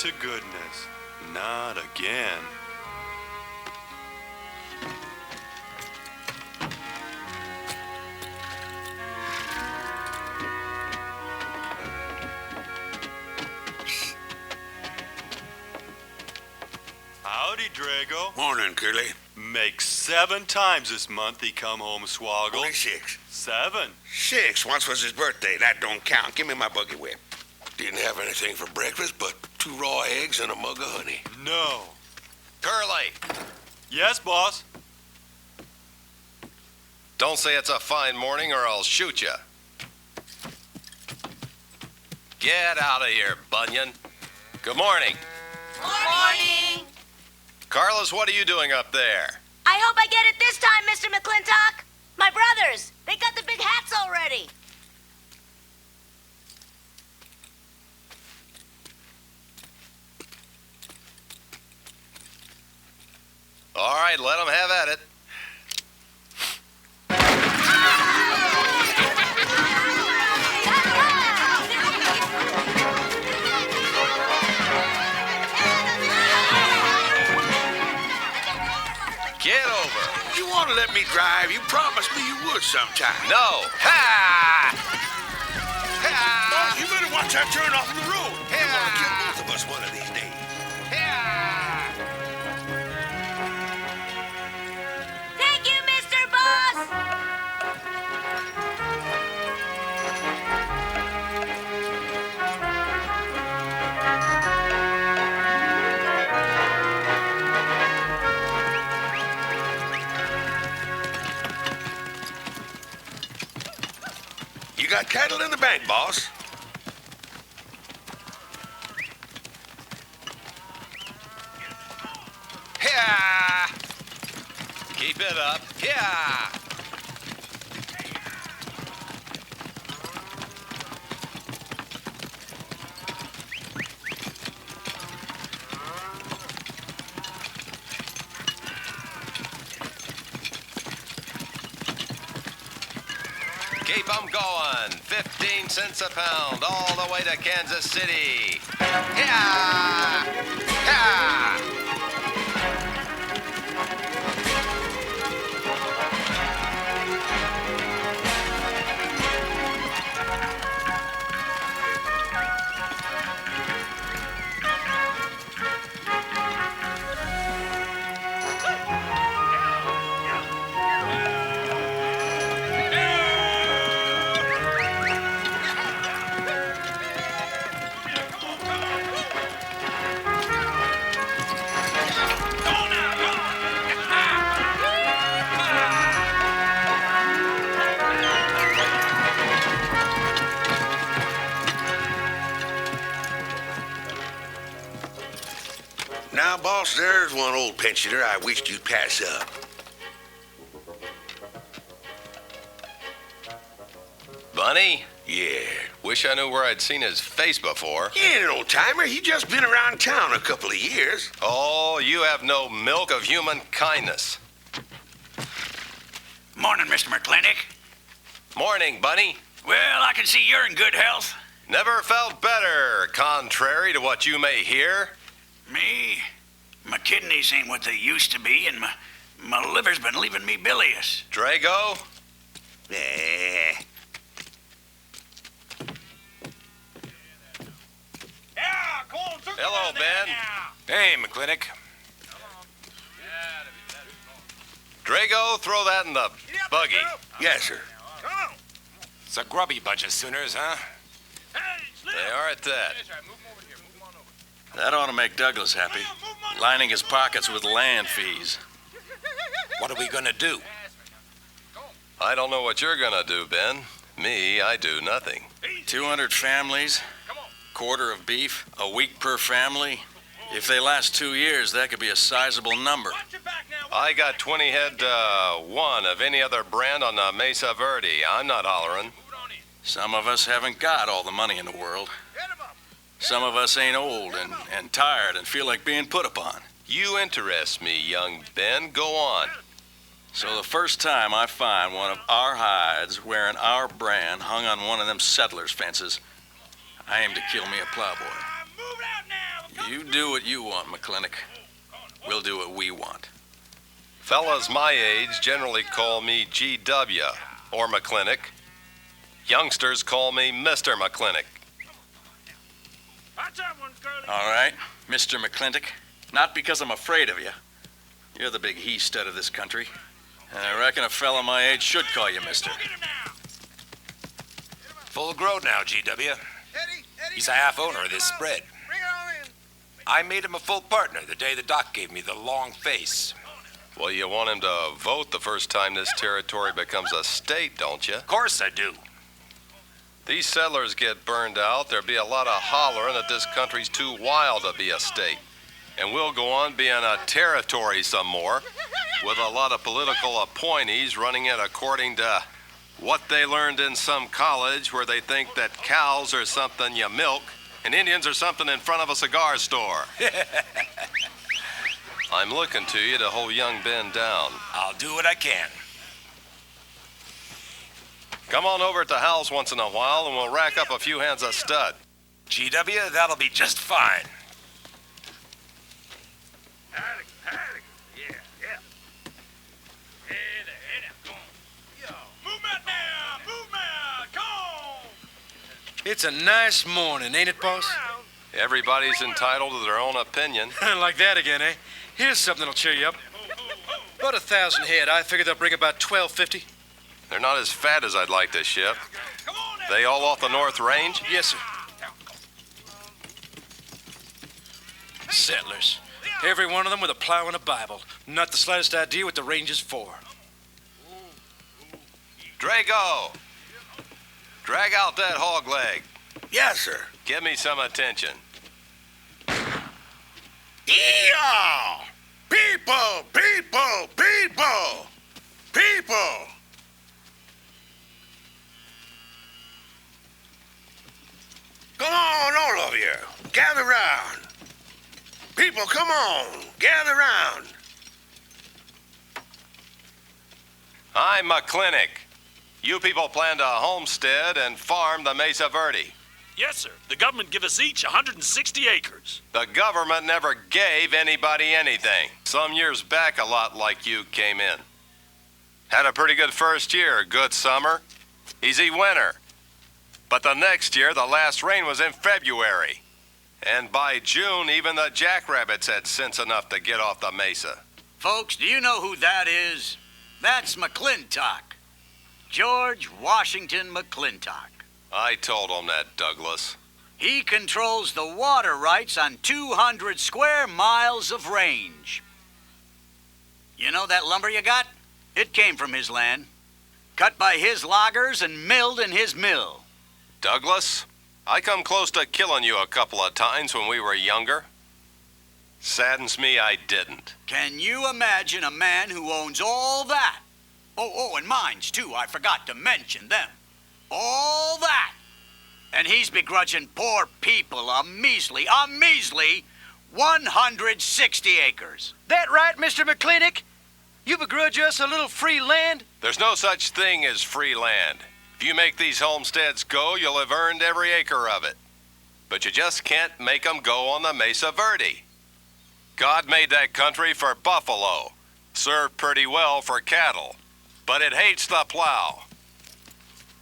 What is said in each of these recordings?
to goodness. Not again. Howdy, Drago. Morning, Curly. Makes 7 times this month he come home swoggle. Only 6. 7. 6. Once was his birthday. That don't count. Give me my buggy whip. Didn't have anything for breakfast but 2 raw eggs and a mug of honey. No. Curly, Yes, boss. don't say it's a fine morning or I'll shoot you. Get out of here, Bunyan. Good morning. Morning. Carlos, what are you doing up there? I hope I get it this time, Mr. McLintock. My brothers, they got the big hats already. All right, let them have at it. Get over. You want to let me drive? You promised me you would sometime. No. Ha! Ha! Boss, you better watch that turn off the road. Yeah. You're going to kill both of us one of these days. Ha! Thank you, Mr. Boss. You got cattle in the bank, boss. Yeah! Keep it up. Yeah! Keep 'em going. 15 cents a pound all the way to Kansas City. Yeah! Yeah! Now, boss, there's one old pensioner I wished you'd pass up. Bunny? Yeah. Wish I knew where I'd seen his face before. He ain't an old-timer. He just been around town a couple of years. Oh, you have no milk of human kindness. Morning, Mr. McLintock. Morning, Bunny. Well, I can see you're in good health. Never felt better, contrary to what you may hear. Me? My kidneys ain't what they used to be, and my liver's been leaving me bilious. Drago? Eh. Hello, Ben. Hey, McLintock. Drago, throw that in the buggy. Yes, sir. It's a grubby bunch of Sooners, huh? They are at that. That ought to make Douglas happy, lining his pockets with land fees. What are we gonna do? I don't know what you're gonna do, Ben. Me, I do nothing. 200 families, quarter of beef, a week per family. If they last 2 years, that could be a sizable number. I got 20 head, one of any other brand on the Mesa Verde. I'm not hollering. Some of us haven't got all the money in the world. Some of us ain't old and tired and feel like being put upon. You interest me, young Ben. Go on. So the first time I find one of our hides wearing our brand hung on one of them settlers' fences, I aim to kill me a plowboy. You do what you want, McLintock. We'll do what we want. Fellas my age generally call me GW or McLintock. Youngsters call me Mr. McLintock. All right, Mr. McLintock. Not because I'm afraid of you. You're the big he-stud of this country. And I reckon a fella my age should call you mister. Full grown now, GW. He's a half owner of this spread. I made him a full partner the day the doc gave me the long face. Well, you want him to vote the first time this territory becomes a state, don't you? Of course I do. These settlers get burned out, there'll be a lot of hollering that this country's too wild to be a state. And we'll go on being a territory some more, with a lot of political appointees running it according to what they learned in some college where they think that cows are something you milk and Indians are something in front of a cigar store. I'm looking to you to hold young Ben down. I'll do what I can. Come on over at the house once in a while and we'll rack up a few hands of stud. GW, that'll be just fine. It's a nice morning, ain't it, boss? Everybody's entitled to their own opinion. Like that again, eh? Here's something that'll cheer you up. About 1,000 head. I figure they'll bring about 1,250. They're not as fat as I'd like to ship. They all off the North Range? Yes, sir. Settlers. Every one of them with a plow and a Bible. Not the slightest idea what the range is for. Drago! Drag out that hog leg. Yes, sir. Give me some attention. Yeehaw! People, people, people, people. Come on, all of you. Gather round. People, come on. Gather round. I'm McLintock. You people plan to homestead and farm the Mesa Verde. Yes, sir. The government give us each 160 acres. The government never gave anybody anything. Some years back, a lot like you came in. Had a pretty good first year, good summer, easy winter. But the next year, the last rain was in February. And by June, even the jackrabbits had sense enough to get off the mesa. Folks, do you know who that is? That's McLintock. George Washington McLintock. I told him that, Douglas. He controls the water rights on 200 square miles of range. You know that lumber you got? It came from his land. Cut by his loggers and milled in his mill. Douglas, I come close to killing you a couple of times when we were younger. Saddens me I didn't. Can you imagine a man who owns all that? Oh, and mines, too. I forgot to mention them. All that. And he's begrudging poor people a measly 160 acres. That right, Mr. McLintock? You begrudge us a little free land? There's no such thing as free land. If you make these homesteads go, you'll have earned every acre of it. But you just can't make them go on the Mesa Verde. God made that country for buffalo. Served pretty well for cattle. But it hates the plow.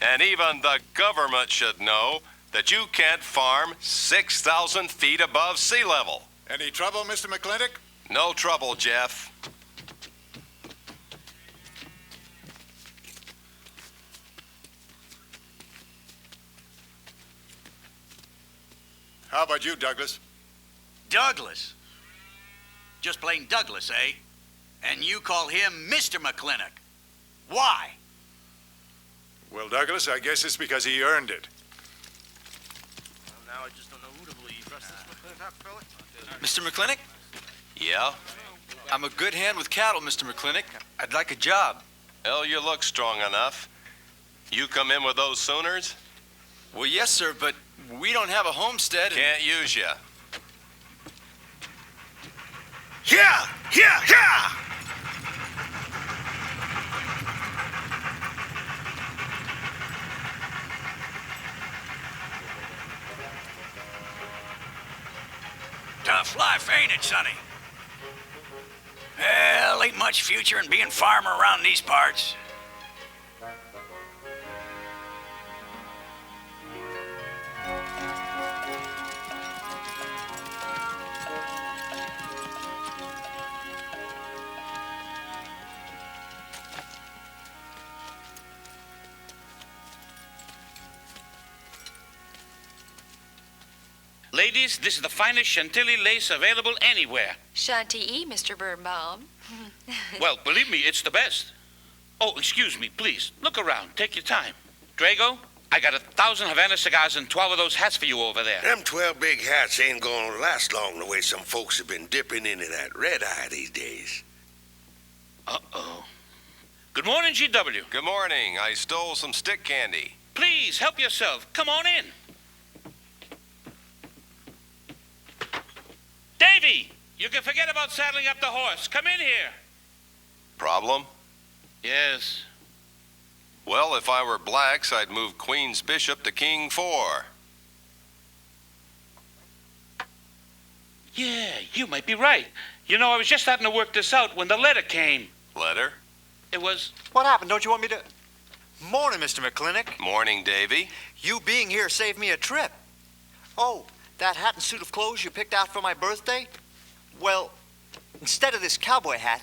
And even the government should know that you can't farm 6,000 feet above sea level. Any trouble, Mr. McLintock? No trouble, Jeff. How about you, Douglas? Douglas? Just plain Douglas, eh? And you call him Mr. McLintock. Why? Well, Douglas, I guess it's because he earned it. Now I just don't know who to believe. Mr. McLintock? Yeah? I'm a good hand with cattle, Mr. McLintock. I'd like a job. Hell, you look strong enough. You come in with those Sooners? Well, yes, sir, but we don't have a homestead. Can't use you. Yeah! tough life, ain't it, Sonny? Well, ain't much future in being farmer around these parts. Ladies, this is the finest Chantilly lace available anywhere. Chantilly, Mr. Birnbaum. Well, believe me, it's the best. Oh, excuse me, please. Look around. Take your time. Drago, I got 1,000 Havana cigars and 12 of those hats for you over there. Them 12 big hats ain't gonna last long the way some folks have been dipping into that red eye these days. Uh-oh. Good morning, GW. Good morning. I stole some stick candy. Please, help yourself. Come on in. Davey, you can forget about saddling up the horse. Come in here. Problem? Yes. Well, if I were blacks, I'd move Queen's Bishop to King 4. Yeah, you might be right. You know, I was just starting to work this out when the letter came. Letter? It was... What happened? Don't you want me to... Morning, Mr. McLintock. Morning, Davey. You being here saved me a trip. Oh, that hat and suit of clothes you picked out for my birthday? Well, instead of this cowboy hat,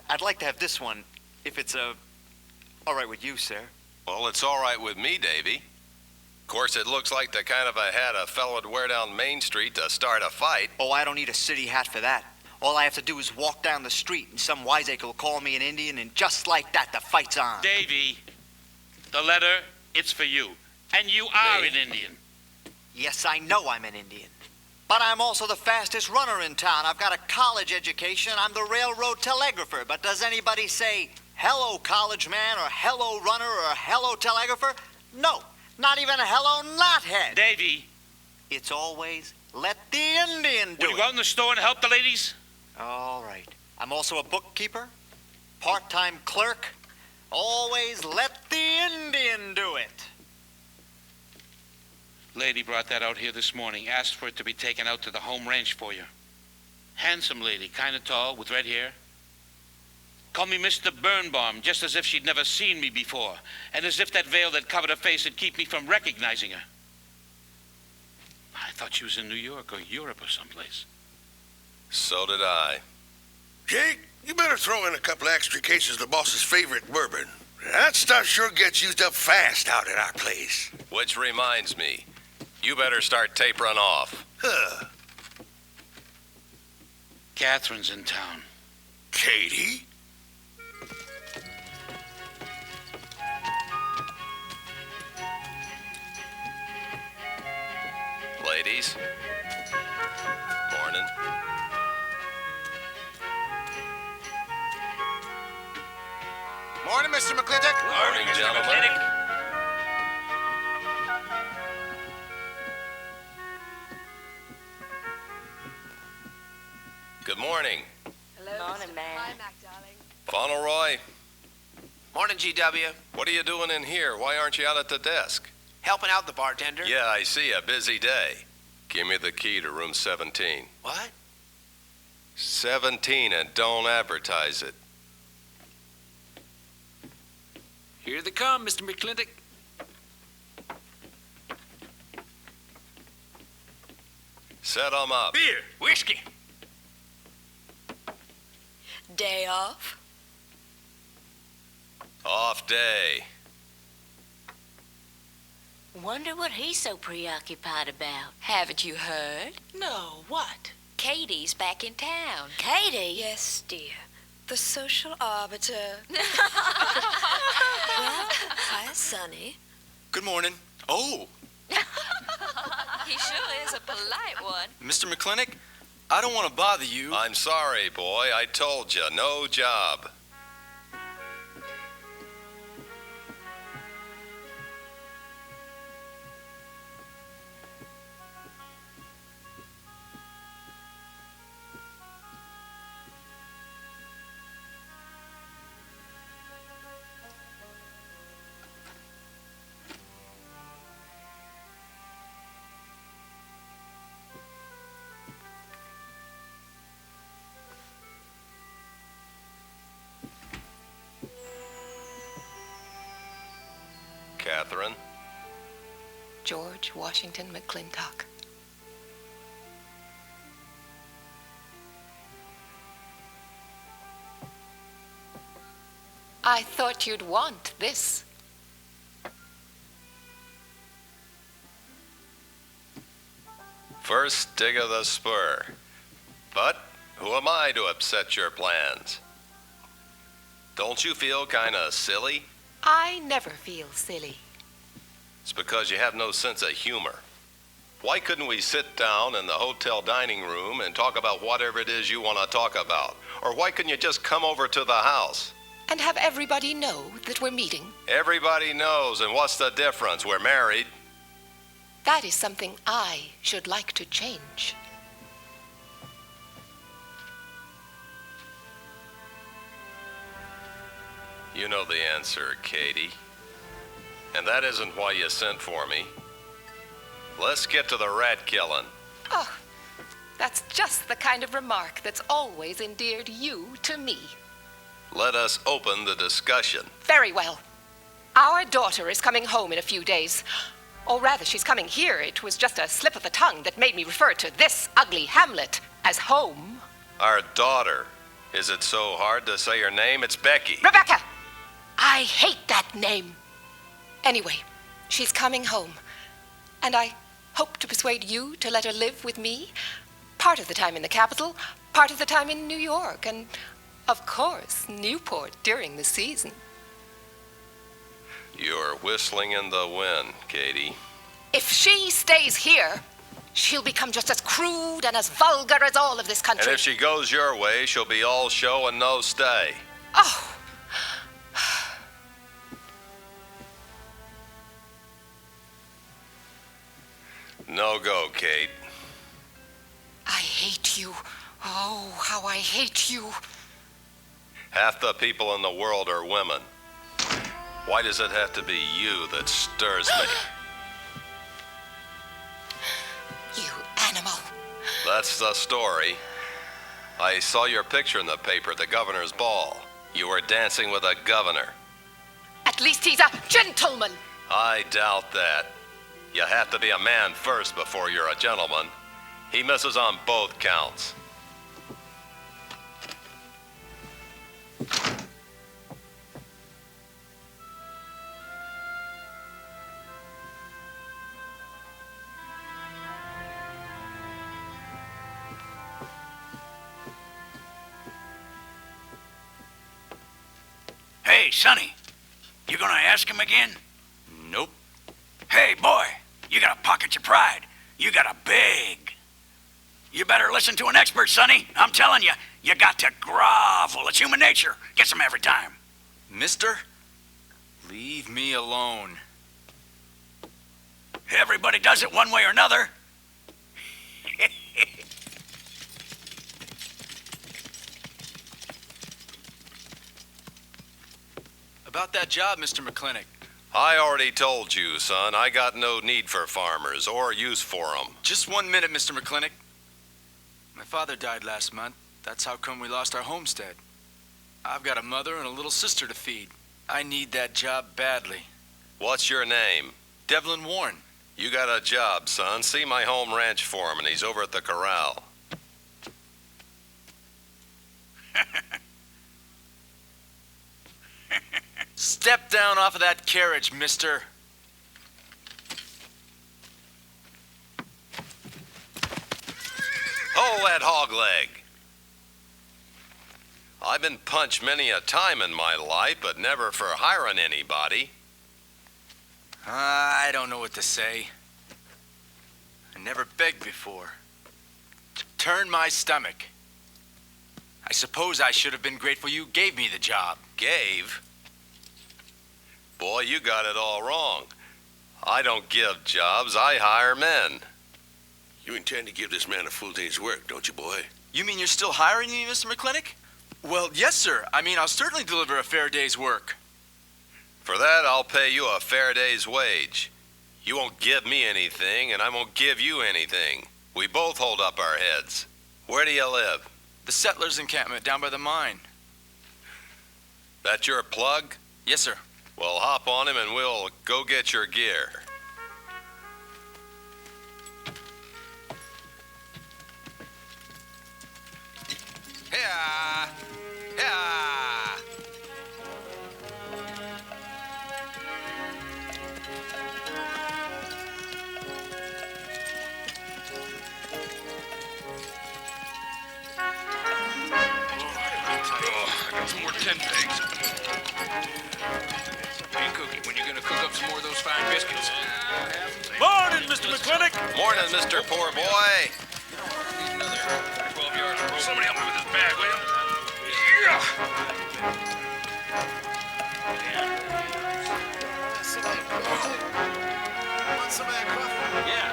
I'd like to have this one, if it's, all right with you, sir. Well, it's all right with me, Davey. Of course, it looks like the kind of a hat a fellow would wear down Main Street to start a fight. Oh, I don't need a city hat for that. All I have to do is walk down the street and some wiseacre will call me an Indian, and just like that, the fight's on. Davey, the letter, it's for you. And you are an Indian. Yes, I know I'm an Indian. But I'm also the fastest runner in town. I've got a college education. I'm the railroad telegrapher. But does anybody say, hello, college man, or hello, runner, or hello, telegrapher? No, not even a hello, knothead. Davey. It's always, let the Indian do it. Will you go out in the store and help the ladies? All right. I'm also a bookkeeper, part-time clerk. Always let the Indian do it. Lady brought that out here this morning. Asked for it to be taken out to the home ranch for you. Handsome lady, kind of tall, with red hair. Called me Mr. Birnbaum, just as if she'd never seen me before, and as if that veil that covered her face would keep me from recognizing her. I thought she was in New York or Europe or someplace. So did I. Jake, you better throw in a couple extra cases of the boss's favorite bourbon. That stuff sure gets used up fast out at our place. Which reminds me, you better start tapering off. Huh. Katherine's in town. Katie? Ladies. Morning. Morning, Mr. McLintock. Morning, gentlemen. Good morning. Hello. Morning, man. Hi, Mac, darling. Fauntleroy, Morning, GW. what are you doing in here? Why aren't you out at the desk? Helping out the bartender. Yeah, I see. A busy day. Give me the key to room 17. What? 17, and don't advertise it. Here they come, Mr. McLintock. Set 'em up. Beer, whiskey. Day off? Off day. Wonder what he's so preoccupied about. Haven't you heard? No, what? Katie's back in town. Katie? Yes, dear. The social arbiter. Well, hi, Sonny. Good morning. Oh, He sure is a polite one. Mr. McLintock, I don't want to bother you. I'm sorry, boy. I told you, no job. Katherine. George Washington McLintock. I thought you'd want this. First dig of the spur. But who am I to upset your plans? Don't you feel kinda silly? I never feel silly. It's because you have no sense of humor. Why couldn't we sit down in the hotel dining room and talk about whatever it is you want to talk about? Or why couldn't you just come over to the house? And have everybody know that we're meeting? Everybody knows, and what's the difference? We're married. That is something I should like to change. You know the answer, Katie. And that isn't why you sent for me. Let's get to the rat killing. Oh, that's just the kind of remark that's always endeared you to me. Let us open the discussion. Very well. Our daughter is coming home in a few days. Or rather, she's coming here. It was just a slip of the tongue that made me refer to this ugly hamlet as home. Our daughter. Is it so hard to say her name? It's Becky. Rebecca! I hate that name. Anyway, she's coming home. And I hope to persuade you to let her live with me. Part of the time in the capital, part of the time in New York, and of course, Newport during the season. You're whistling in the wind, Katie. If she stays here, she'll become just as crude and as vulgar as all of this country. And if she goes your way, she'll be all show and no stay. Oh. No go, Kate. I hate you. Oh, how I hate you. Half the people in the world are women. Why does it have to be you that stirs me? You animal. That's the story. I saw your picture in the paper at the governor's ball. You were dancing with a governor. At least he's a gentleman. I doubt that. You have to be a man first before you're a gentleman. He misses on both counts. Hey, Sonny, you gonna ask him again? Nope. Hey, boy, you gotta pocket your pride. You gotta beg. You better listen to an expert, Sonny. I'm telling you, you got to grovel. It's human nature. Gets them every time. Mister, leave me alone. Everybody does it one way or another. About that job, Mr. McLintock. I already told you, son, I got no need for farmers or use for them. Just 1 minute, Mr. McLintock. My father died last month. That's how come we lost our homestead. I've got a mother and a little sister to feed. I need that job badly. What's your name? Devlin Warren. You got a job, son. See my home ranch foreman. He's over at the corral. Step down off of that carriage, mister. Hold that hog leg. I've been punched many a time in my life, but never for hiring anybody. I don't know what to say. I never begged before. Turn my stomach. I suppose I should have been grateful you gave me the job. Gave? Boy, you got it all wrong. I don't give jobs, I hire men. You intend to give this man a full day's work, don't you, boy? You mean you're still hiring me, Mr. McLintock? Well, yes, sir. I mean, I'll certainly deliver a fair day's work. For that, I'll pay you a fair day's wage. You won't give me anything, and I won't give you anything. We both hold up our heads. Where do you live? The settlers' encampment down by the mine. That your plug? Yes, sir. Well, hop on him and we'll go get your gear. Yeah! Yeah! I got some more 10 pegs. Hey, Cookie, when you gonna cook up some more of those fine biscuits? Morning, Mr. McLintock. Morning, Mr. Poor Boy. Another 12 yards. Somebody help me with this bag, will you? Want some of that coffee? Yeah.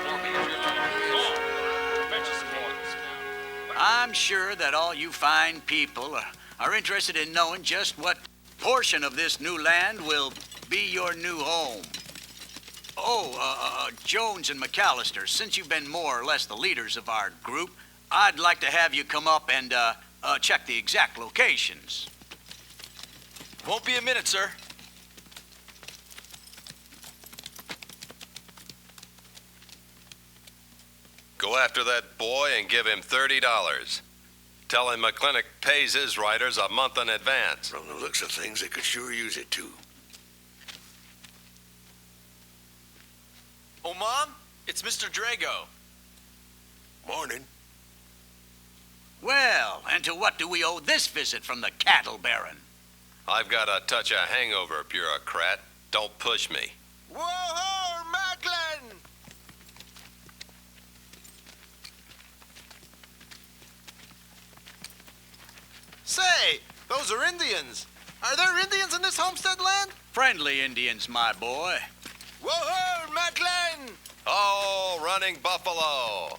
More beans, you're Go on. Fetch us some more. I'm sure that all you fine people are interested in knowing just what portion of this new land will be your new home. Oh, Jones and McAllister, since you've been more or less the leaders of our group, I'd like to have you come up and check the exact locations. Won't be a minute, sir. Go after that boy and give him $30. Tell him McLintock pays his riders a month in advance. From the looks of things, they could sure use it, too. Oh, Mom, it's Mr. Drago. Morning. Well, and to what do we owe this visit from the cattle baron? I've got a touch of hangover, bureaucrat. Don't push me. Whoa-ho, McLaglen! Say, those are Indians. Are there Indians in this homestead land? Friendly Indians, my boy. Whoa-ho, McLaglen! Oh, running buffalo.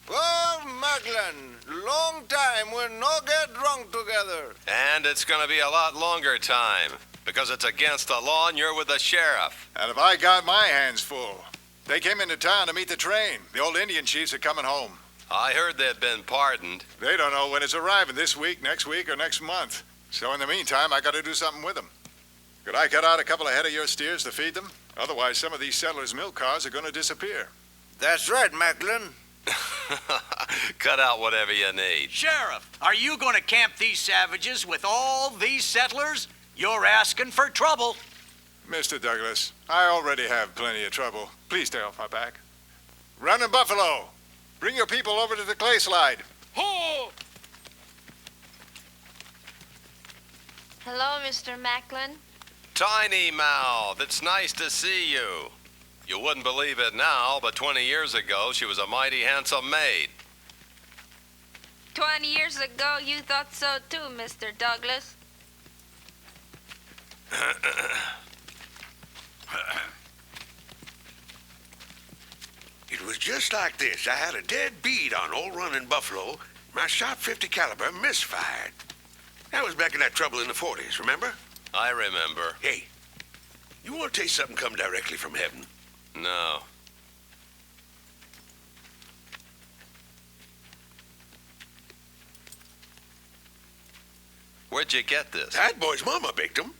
Whoa, McLaglen. Long time we no get drunk together. And it's gonna be a lot longer time, because it's against the law and you're with the sheriff. And if I got my hands full, they came into town to meet the train. The old Indian chiefs are coming home. I heard they'd been pardoned. They don't know when it's arriving, this week, next week, or next month. So in the meantime, I gotta do something with them. Could I cut out a couple of head of your steers to feed them? Otherwise, some of these settlers' milk cars are gonna disappear. That's right, McLaglen. Cut out whatever you need. Sheriff, are you going to camp these savages with all these settlers? You're asking for trouble. Mr. Douglas, I already have plenty of trouble. Please stay off my back. Running Buffalo, bring your people over to the clay slide. Ho! Hello, Mr. Macklin. Tiny Mouth, it's nice to see you. You wouldn't believe it now, but 20 years ago, she was a mighty handsome maid. 20 years ago, you thought so too, Mr. Douglas. It was just like this. I had a dead bead on old running Buffalo. My shot 50 caliber misfired. That was back in that trouble in the 40s, remember? I remember. Hey, you want to taste something come directly from heaven? No. Where'd you get this? That boy's mama baked them.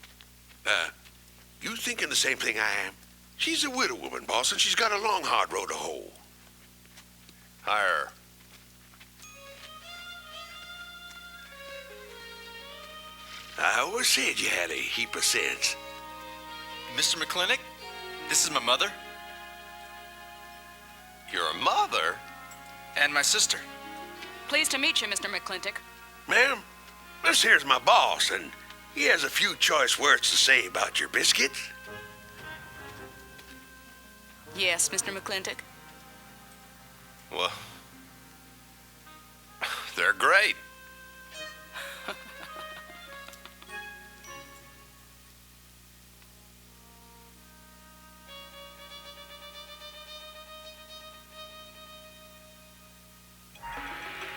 You thinking the same thing I am? She's a widow woman, boss, and she's got a long, hard road to hoe. Hire. I always said you had a heap of sense. Mr. McLintock, this is my mother. Your mother? And my sister. Pleased to meet you, Mr. McLintock. Ma'am, this here's my boss, and he has a few choice words to say about your biscuits. Yes, Mr. McLintock. Well, they're great.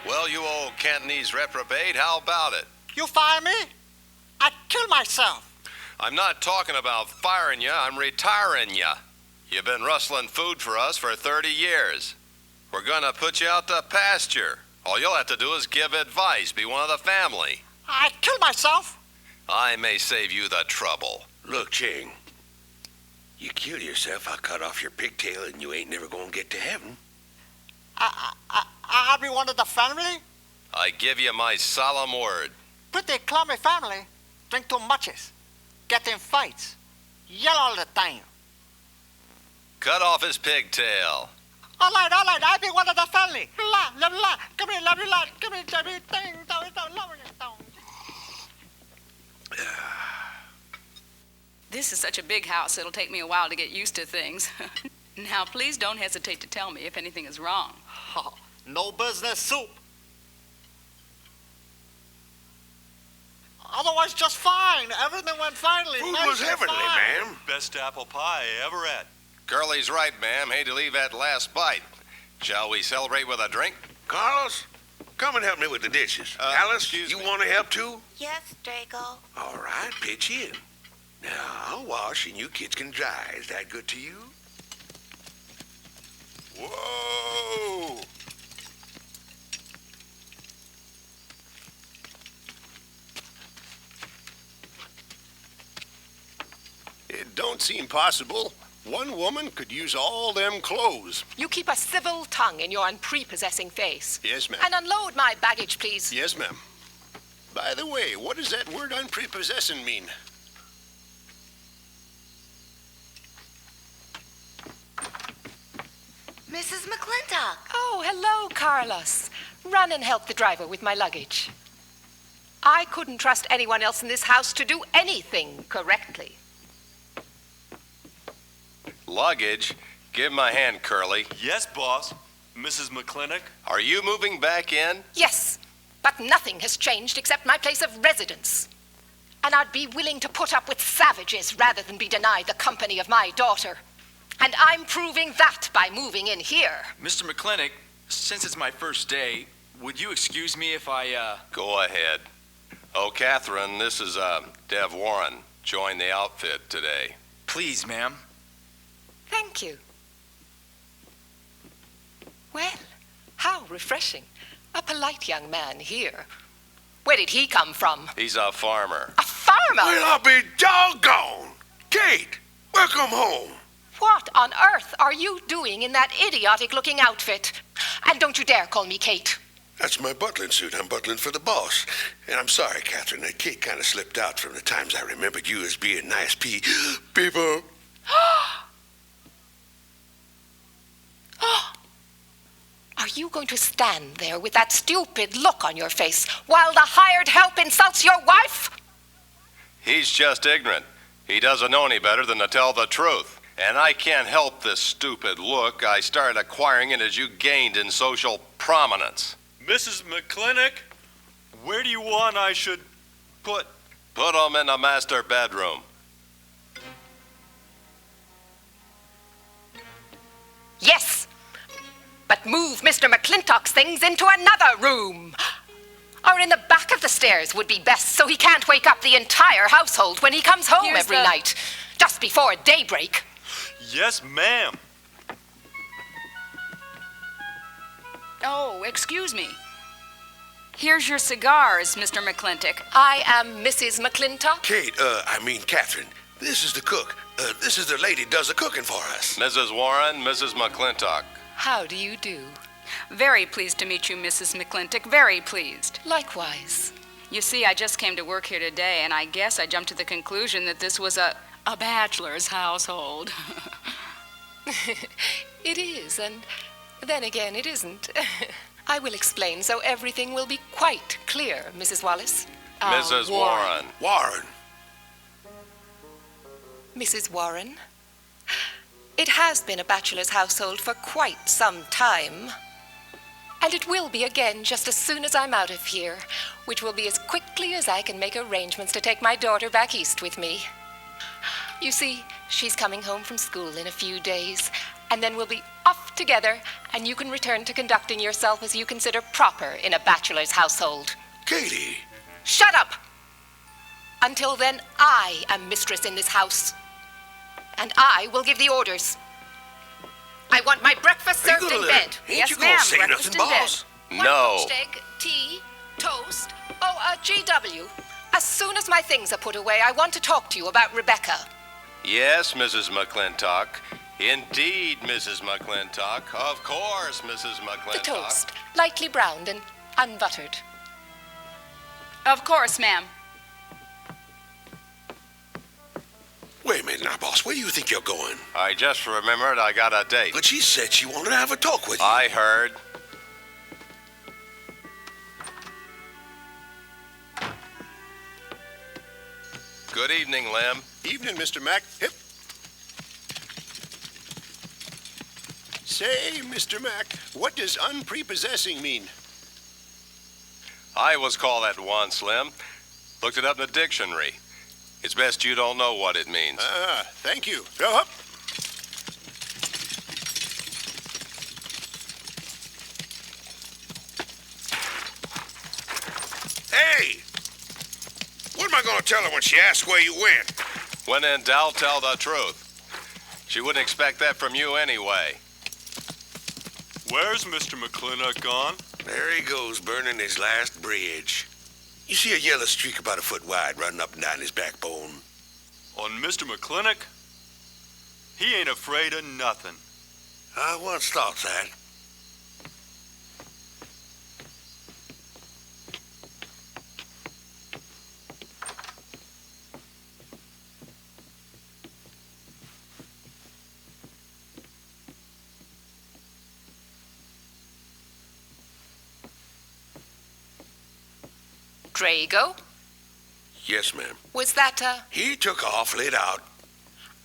Well, you old Cantonese reprobate, how about it? You fire me? I'd kill myself. I'm not talking about firing you, I'm retiring you. You've been rustling food for us for 30 years. We're gonna put you out to pasture. All you'll have to do is give advice, be one of the family. I'd kill myself. I may save you the trouble. Look, Ching. You kill yourself, I'll cut off your pigtail and you ain't never gonna get to heaven. I'll be one of the family? I give you my solemn word. Pretty clummy family. Drink too muches. Get in fights. Yell all the time. Cut off his pigtail. All right, I'll be one of the family. La, la, la. Come here, love you, la. Come here, love you, thing, love you. This is such a big house, it'll take me a while to get used to things. Now, please don't hesitate to tell me if anything is wrong. Oh, no business soup. Otherwise, just fine. Everything went finely. Food nice was and heavenly, fine. ma'am. Best apple pie I ever had. Curly's right, ma'am. Hate to leave that last bite. Shall we celebrate with a drink? Carlos, come and help me with the dishes. Alice, you want to help too? Yes, Drago. All right, pitch in. Now, I'll wash and you kids can dry. Is that good to you? Whoa! It don't seem possible. One woman could use all them clothes. You keep a civil tongue in your unprepossessing face. Yes, ma'am. And unload my baggage, please. Yes, ma'am. By the way, what does that word unprepossessing mean? Mrs. McLintock. Oh, hello, Carlos. Run and help the driver with my luggage. I couldn't trust anyone else in this house to do anything correctly. Luggage? Give him a hand, Curly. Yes, boss. Mrs. McLintock. Are you moving back in? Yes, but nothing has changed except my place of residence. And I'd be willing to put up with savages rather than be denied the company of my daughter. And I'm proving that by moving in here. Mr. McLintock, since it's my first day, would you excuse me if I, Go ahead. Oh, Katherine, this is, Dev Warren. Joined the outfit today. Please, ma'am. Thank you. Well, how refreshing. A polite young man here. Where did he come from? He's a farmer. A farmer? Well, I'll be doggone. Kate, welcome home. What on earth are you doing in that idiotic-looking outfit? And don't you dare call me Kate. That's my butling suit. I'm butling for the boss. And I'm sorry, Katherine, that Kate kind of slipped out from the times I remembered you as being nice people. Are you going to stand there with that stupid look on your face while the hired help insults your wife? He's just ignorant. He doesn't know any better than to tell the truth. And I can't help this stupid look I started acquiring it as you gained in social prominence. Mrs. McLintock, where do you want I should put? Put him in the master bedroom. Yes, but move Mr. McLintock's things into another room. Or in the back of the stairs would be best, so he can't wake up the entire household when he comes home every night, just before daybreak. Yes, ma'am. Oh, excuse me. Here's your cigars, Mr. McLintock. I am Mrs. McLintock. Kate, Katherine, this is the cook. This is the lady does the cooking for us. Mrs. Warren, Mrs. McLintock. How do you do? Very pleased to meet you, Mrs. McLintock. Very pleased. Likewise. You see, I just came to work here today, and I guess I jumped to the conclusion that this was a bachelor's household. It is, and then again, it isn't. I will explain so everything will be quite clear, Mrs. Wallace. Mrs. Warren. Warren. Mrs. Warren, it has been a bachelor's household for quite some time. And it will be again just as soon as I'm out of here, which will be as quickly as I can make arrangements to take my daughter back east with me. You see, she's coming home from school in a few days, and then we'll be off together, and you can return to conducting yourself as you consider proper in a bachelor's household. Katie! Shut up! Until then, I am mistress in this house. And I will give the orders. I want my breakfast served in bed. Ain't you gonna say nothing, boss? No. Poached egg, tea, toast. Oh, GW. As soon as my things are put away, I want to talk to you about Rebecca. Yes, Mrs. McLintock. Indeed, Mrs. McLintock. Of course, Mrs. McLintock. The toast, lightly browned and unbuttered. Of course, ma'am. Wait a minute now, boss. Where do you think you're going? I just remembered I got a date. But she said she wanted to have a talk with you. I heard. Good evening, Lem. Evening, Mr. Mac. Hip. Say, Mr. Mac, what does unprepossessing mean? I was called that once, Lem. Looked it up in the dictionary. It's best you don't know what it means. Thank you. Go up. Hey! What am I going to tell her when she asks where you went? When in doubt, tell the truth. She wouldn't expect that from you anyway. Where's Mr. McLintock gone? There he goes, burning his last bridge. You see a yellow streak about a foot wide running up and down his backbone? On Mr. McLintock? He ain't afraid of nothing. I once thought that. Drago? Yes, ma'am. Was that, He took off, lit out.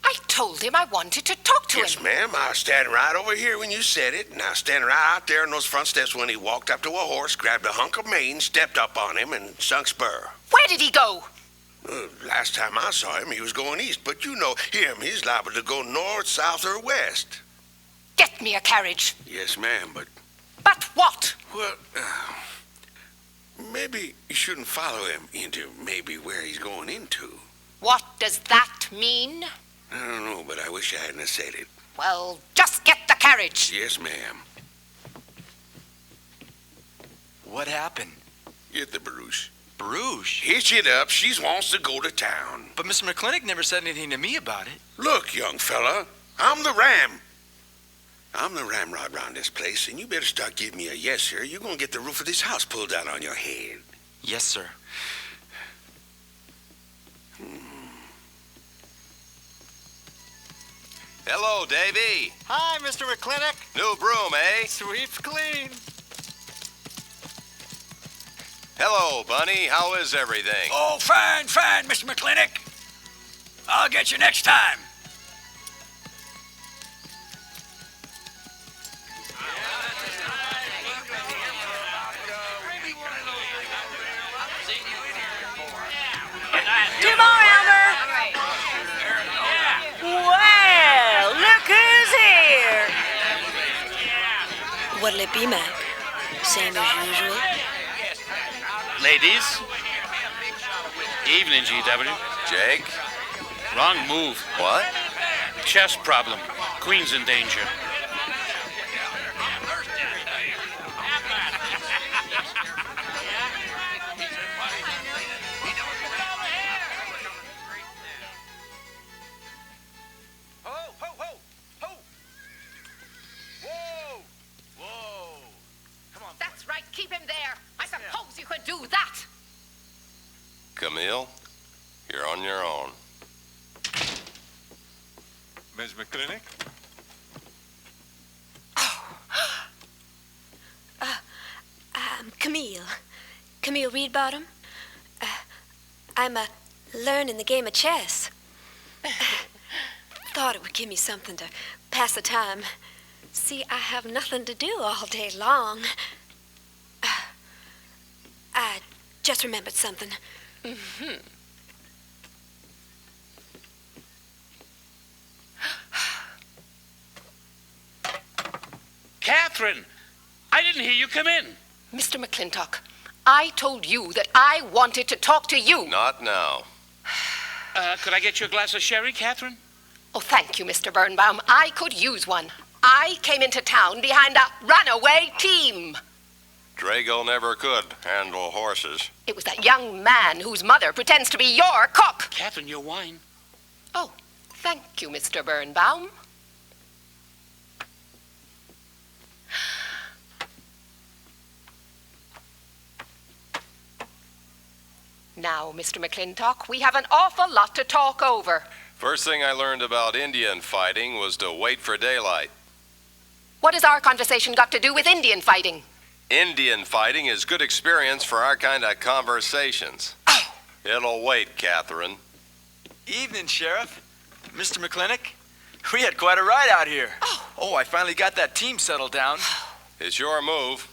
I told him I wanted to talk to him. Yes, ma'am. I was standing right over here when you said it, and I was standing right out there on those front steps when he walked up to a horse, grabbed a hunk of mane, stepped up on him, and sunk spur. Where did he go? Last time I saw him, he was going east, but you know him. He's liable to go north, south, or west. Get me a carriage. Yes, ma'am, but... But what? Well, maybe you shouldn't follow him into maybe where he's going into. What does that mean? I don't know, but I wish I hadn't said it. Well, just get the carriage. Yes, ma'am. What happened? Get the barouche. Barouche? Hitch it up. She wants to go to town. But Mr. McLintock never said anything to me about it. Look, young fella, I'm the ram. I'm the ramrod round this place, and you better start giving me a yes, sir. You're going to get the roof of this house pulled down on your head. Yes, sir. Hello, Davey. Hi, Mr. McLintock. New broom, eh? Sweep clean. Hello, Bunny. How is everything? Oh, fine, fine, Mr. McLintock. I'll get you next time. Two more, Elmer. Well, look who's here. What'll it be, Mac? Same as usual? Ladies. Evening, GW. Jake? Wrong move. What? Chest problem. Queen's in danger. That's right, keep him there. I suppose you could do that. Camille, you're on your own. Ms. McLintock? Camille Reedbottom. I'm learning the game of chess. Thought it would give me something to pass the time. See, I have nothing to do all day long. I just remembered something. Mm-hmm. Katherine, I didn't hear you come in. Mr. McLintock, I told you that I wanted to talk to you. Not now. Could I get you a glass of sherry, Katherine? Oh, thank you, Mr. Birnbaum. I could use one. I came into town behind a runaway team. Drago never could handle horses. It was that young man whose mother pretends to be your cook. Katherine, your wine. Oh, thank you, Mr. Birnbaum. Now, Mr. McLintock, we have an awful lot to talk over. First thing I learned about Indian fighting was to wait for daylight. What has our conversation got to do with Indian fighting? Indian fighting is good experience for our kind of conversations. Oh. It'll wait, Katherine. Evening, Sheriff. Mr. McLintock. We had quite a ride out here. Oh, I finally got that team settled down. It's your move.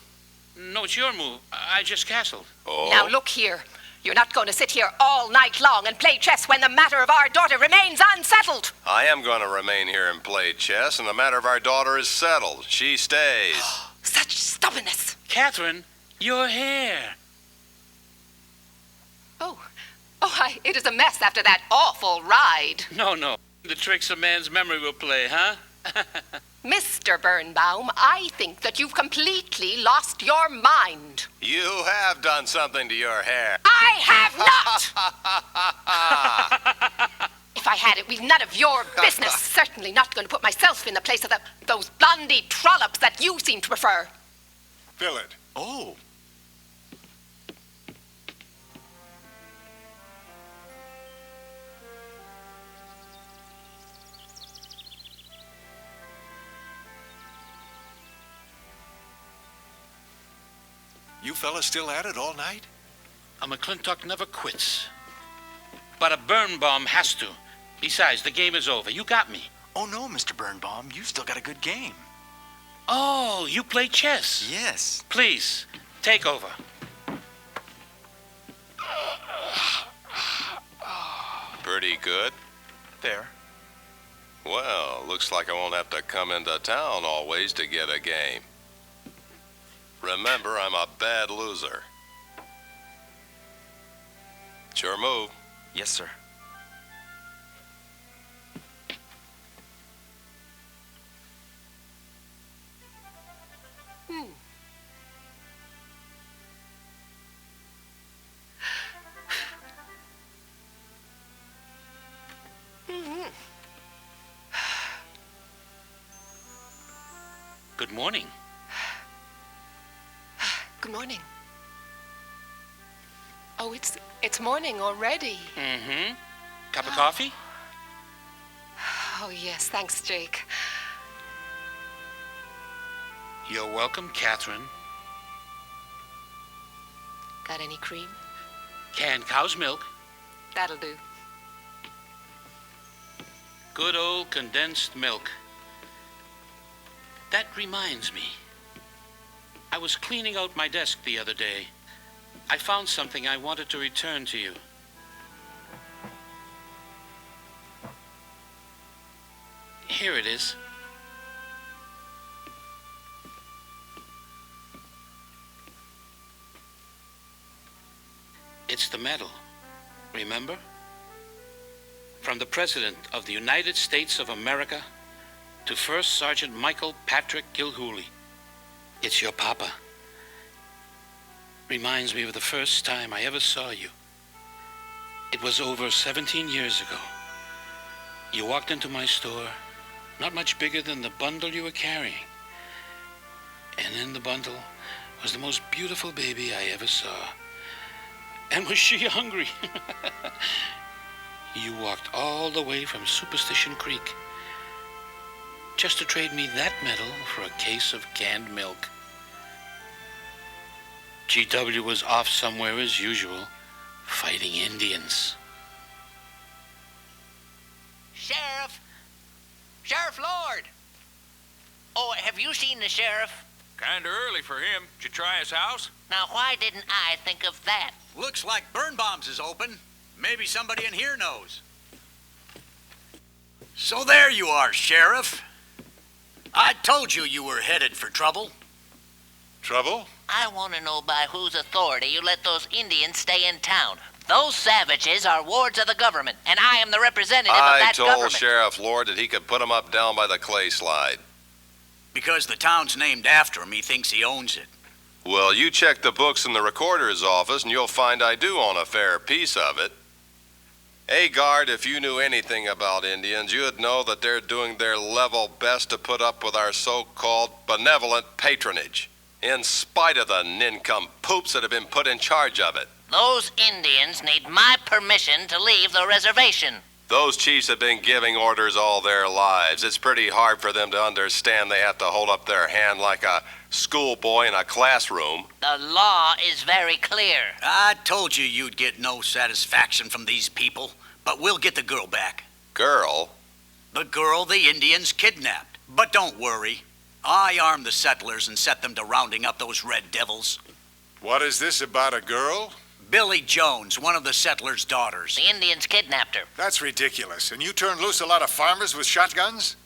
No, it's your move. I just castled. Oh? Now, look here. You're not going to sit here all night long and play chess when the matter of our daughter remains unsettled. I am going to remain here and play chess, and the matter of our daughter is settled. She stays. Such stubbornness. Katherine, your hair. It is a mess after that awful ride. No. The tricks a man's memory will play, huh? Mr. Birnbaum, I think that you've completely lost your mind. You have done something to your hair. I have not! If I had, it would be none of your business. Certainly not going to put myself in the place of those blondie trollops that you seem to prefer. Fill it. Oh. You fellas still at it all night? A McLintock never quits. But a Birnbaum has to. Besides, the game is over. You got me. Oh, no, Mr. Birnbaum. You've still got a good game. Oh, you play chess? Yes. Please, take over. Pretty good. Fair. Well, looks like I won't have to come into town always to get a game. Remember, I'm a bad loser. It's your move. Yes, sir. Good morning. Good morning. Oh, it's morning already. Mm-hmm. Cup of coffee? Oh, yes. Thanks, Jake. You're welcome, Katherine. Got any cream? Canned cow's milk. That'll do. Good old condensed milk. That reminds me. I was cleaning out my desk the other day. I found something I wanted to return to you. Here it is. It's the medal, remember? From the President of the United States of America to First Sergeant Michael Patrick Gilhooly. It's your papa. Reminds me of the first time I ever saw you. It was over 17 years ago. You walked into my store, not much bigger than the bundle you were carrying. And in the bundle was the most beautiful baby I ever saw. And was she hungry? You walked all the way from Superstition Creek just to trade me that medal for a case of canned milk. GW was off somewhere as usual, fighting Indians. Sheriff! Sheriff Lord! Oh, have you seen the sheriff? Kinda early for him. Did you try his house? Now, why didn't I think of that? Looks like Birnbaum's is open. Maybe somebody in here knows. So there you are, Sheriff. I told you you were headed for trouble. Trouble? I want to know by whose authority you let those Indians stay in town. Those savages are wards of the government, and I am the representative of that government. I told Sheriff Lord that he could put them up down by the clay slide. Because the town's named after him, he thinks he owns it. Well, you check the books in the recorder's office and you'll find I do own a fair piece of it. Agard, if you knew anything about Indians, you'd know that they're doing their level best to put up with our so-called benevolent patronage, in spite of the nincompoops that have been put in charge of it. Those Indians need my permission to leave the reservation. Those chiefs have been giving orders all their lives. It's pretty hard for them to understand they have to hold up their hand like a schoolboy in a classroom. The law is very clear. I told you you'd get no satisfaction from these people, but we'll get the girl back. Girl? The girl the Indians kidnapped. But don't worry. I armed the settlers and set them to rounding up those red devils. What is this about a girl? Billy Jones, one of the settlers' daughters. The Indians kidnapped her. That's ridiculous. And you turned loose a lot of farmers with shotguns?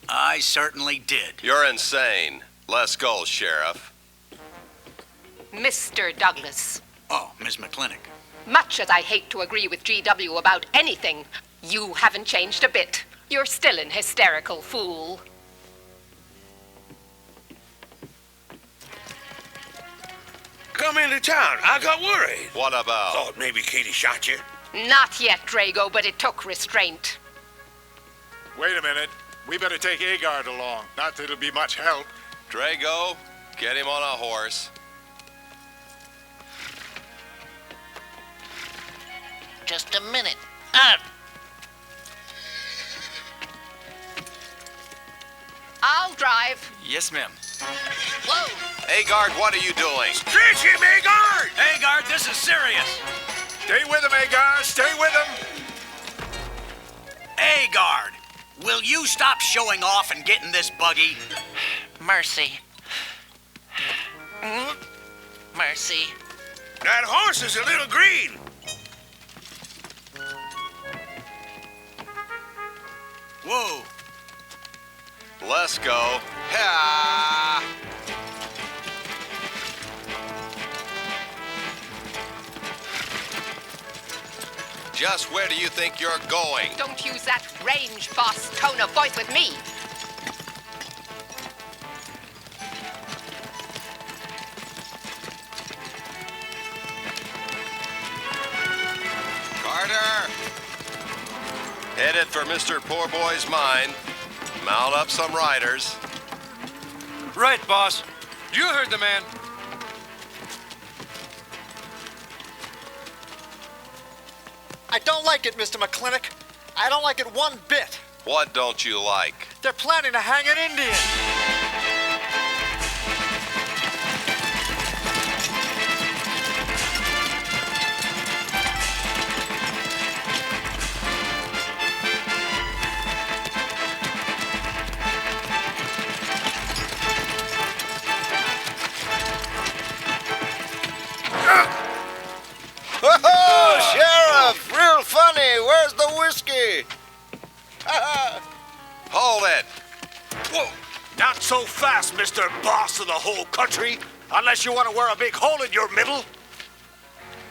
I certainly did. You're insane. Let's go, Sheriff. Mr. Douglas. Oh, Miss McLintock. Much as I hate to agree with GW about anything, you haven't changed a bit. You're still an hysterical fool. Come into town. I got worried. What about? Thought maybe Katie shot you. Not yet, Drago, but it took restraint. Wait a minute. We better take Agard along. Not that it'll be much help. Drago, get him on a horse. Just a minute. I'll drive. Yes, ma'am. Whoa! Agard, what are you doing? Stretch him, Agard! Agard, this is serious. Stay with him, Agard. Stay with him. Agard, will you stop showing off and get in this buggy? Mercy. Mercy. That horse is a little green. Whoa. Let's go. Ha! Just where do you think you're going? Don't use that range boss tone of voice with me. Carter! Headed for Mr. Poor Boy's mine. Mount up some riders. Right, boss. You heard the man. I don't like it, Mr. McLintock. I don't like it one bit. What don't you like? They're planning to hang an Indian. Oh, Sheriff! Real funny. Where's the whiskey? Hold it! Whoa! Not so fast, Mr. Boss of the whole country, unless you want to wear a big hole in your middle.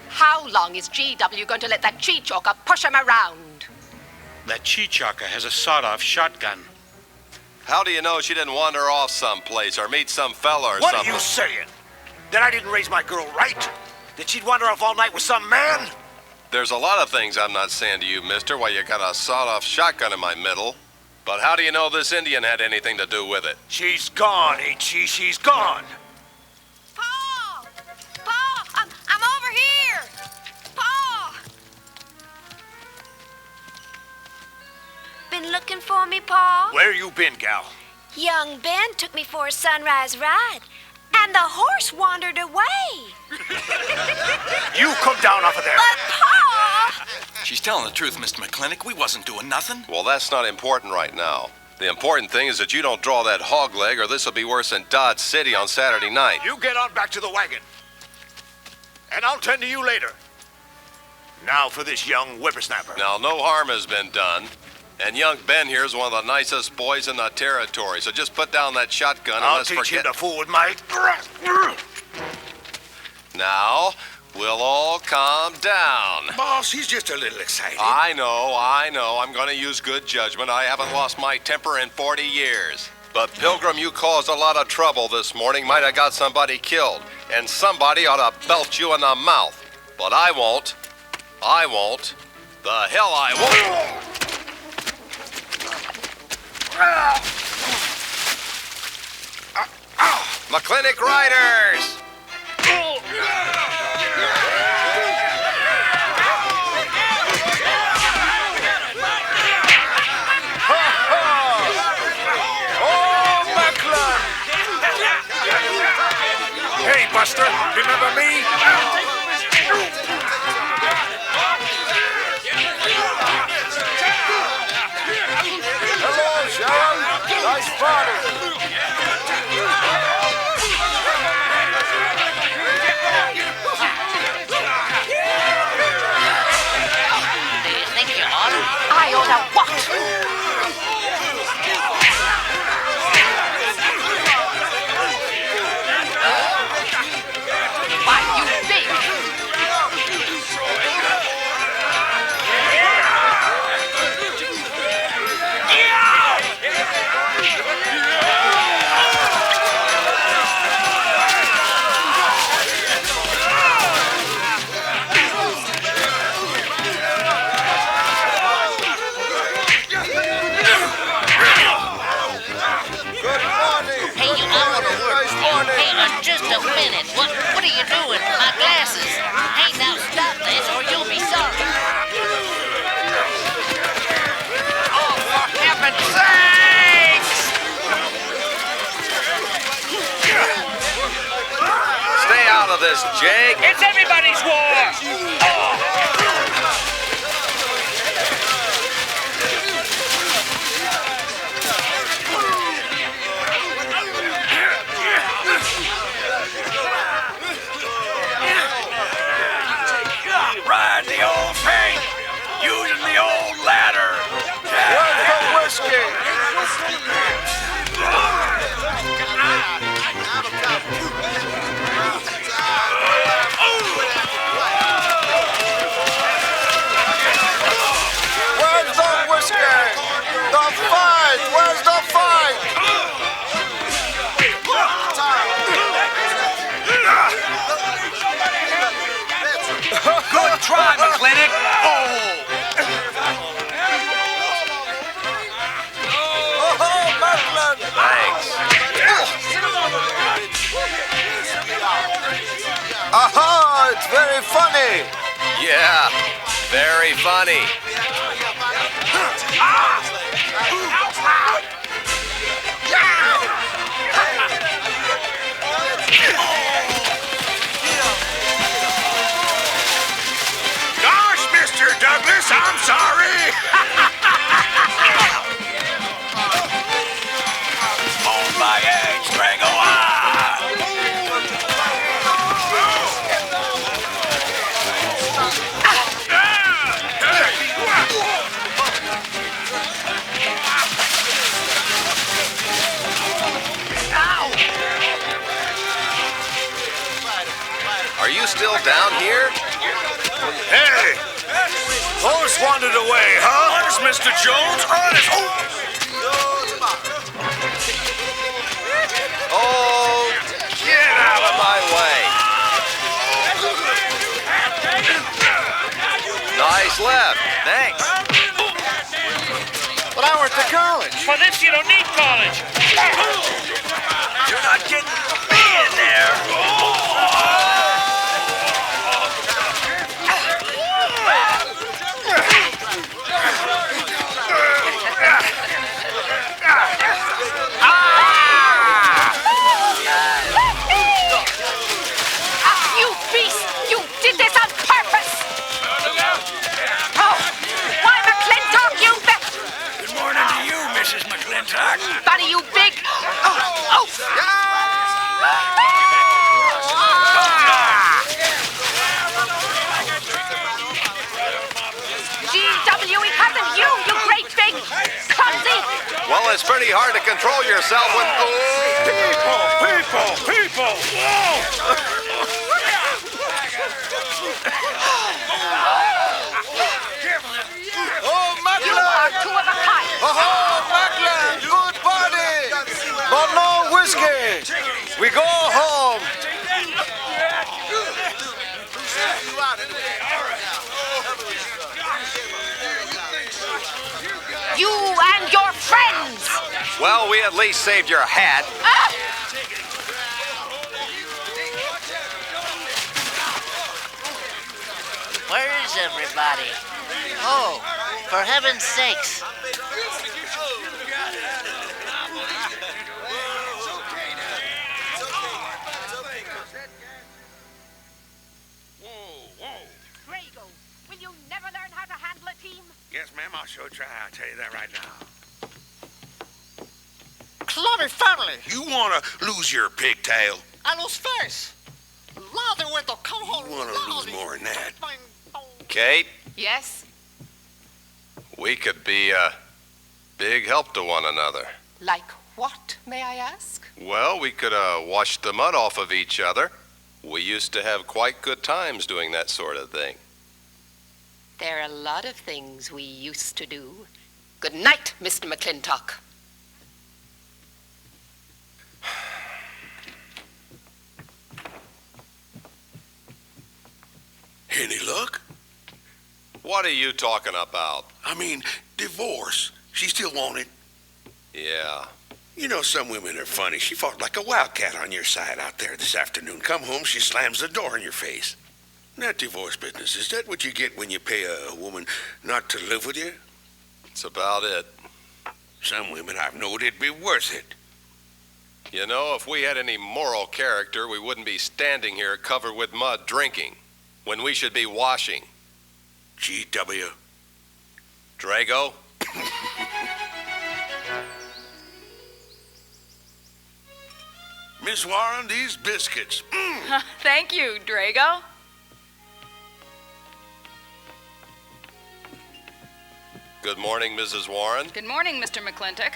How long is GW going to let that cheechaka push him around? That cheechaka has a sawed-off shotgun. How do you know she didn't wander off someplace or meet some fella or What something? are you saying? That I didn't raise my girl right? That she'd wander off all night with some man? There's a lot of things I'm not saying to you, mister, while you got a sawed-off shotgun in my middle. But how do you know this Indian had anything to do with it? She's gone, ain't she? She's gone. Pa! Pa! I'm over here! Pa! Been looking for me, Pa? Where you been, gal? Young Ben took me for a sunrise ride, and the horse wandered away. You come down off of there. But, Pa! She's telling the truth, Mr. McLintock. We wasn't doing nothing. Well, that's not important right now. The important thing is that you don't draw that hog leg, or this will be worse than Dodge City on Saturday night. You get on back to the wagon. And I'll tend to you later. Now for this young whippersnapper. Now, no harm has been done. And young Ben here is one of the nicest boys in the territory, so just put down that shotgun and I'll let's teach forget... him to fool with my... Now, we'll all calm down. Boss, he's just a little excited. I know. I'm going to use good judgment. I haven't lost my temper in 40 years. But, Pilgrim, you caused a lot of trouble this morning. Might have got somebody killed. and somebody ought to belt you in the mouth. But I won't. I won't. The hell I won't. McLintock Riders! Hey, Buster, remember me? Hello, Sharon. Nice party. Do you think you ought to? I ought to what? Why, you big. Just a minute. What are you doing? My glasses. Hey, now stop this or you'll be sorry. Oh, for heaven's sakes! Stay out of this, Jake. It's everybody's war! Ride the old tank, using the old ladder. Where's the whiskey? Where's the whiskey? The fight! Where's the fight? Good try, McLintock. Thanks. Aha! It's very funny. Yeah, very funny. Gosh, Mr. Douglas, I'm sorry. Hold my eggs, Drago. Are you still down here? Hey! Those wandered away, huh? Honest, Mr. Jones, honest. Oh, get out of my way. Nice left. Thanks. But I went to college. For this, you don't need college. You're not getting me in there. You beast! You did this on purpose! Oh, why, McLintock, you Good morning to you, Mrs. McLintock. buddy, you big... Oh! G.W., it wasn't you, you great big clumsy... Well, it's pretty hard to control yourself when... People! Whoa! Oh, You are two of a kind. oh, McLaglen! Good party! But no whiskey! We go home! You and your friends! Well, we at least saved your hat. Ah! Where's everybody? Oh, for heaven's sakes. Drago, will you never learn how to handle a team? Yes, ma'am, I'll sure try. I'll tell you that right now. Clubby family. You want to lose your pigtail? I lose face. Lather with the cold. You want to lose more than that. Kate, Yes? we could be a big help to one another. Like what, may I ask? Well, we could wash the mud off of each other. We used to have quite good times doing that sort of thing. There are a lot of things we used to do. Good night, Mr. McLintock. Any luck? What are you talking about? I mean, divorce. She still want it. Yeah. You know, some women are funny. She fought like a wildcat on your side out there this afternoon. Come home, she slams the door in your face. That divorce business, is that what you get when you pay a woman not to live with you? That's about it. Some women I've known it'd be worth it. You know, if we had any moral character, we wouldn't be standing here covered with mud drinking when we should be washing. G.W. Drago? Miss Warren, these biscuits. Thank you, Drago. Good morning, Mrs. Warren. Good morning, Mr. McLintock.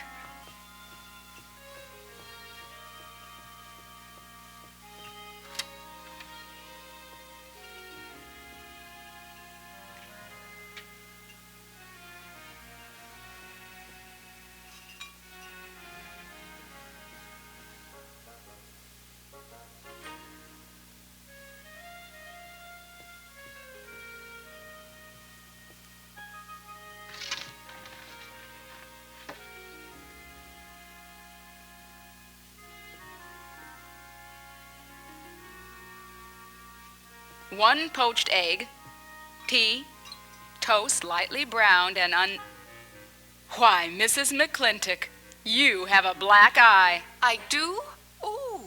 One poached egg, tea, toast lightly browned and Why, Mrs. McLintock, you have a black eye. I do? Ooh.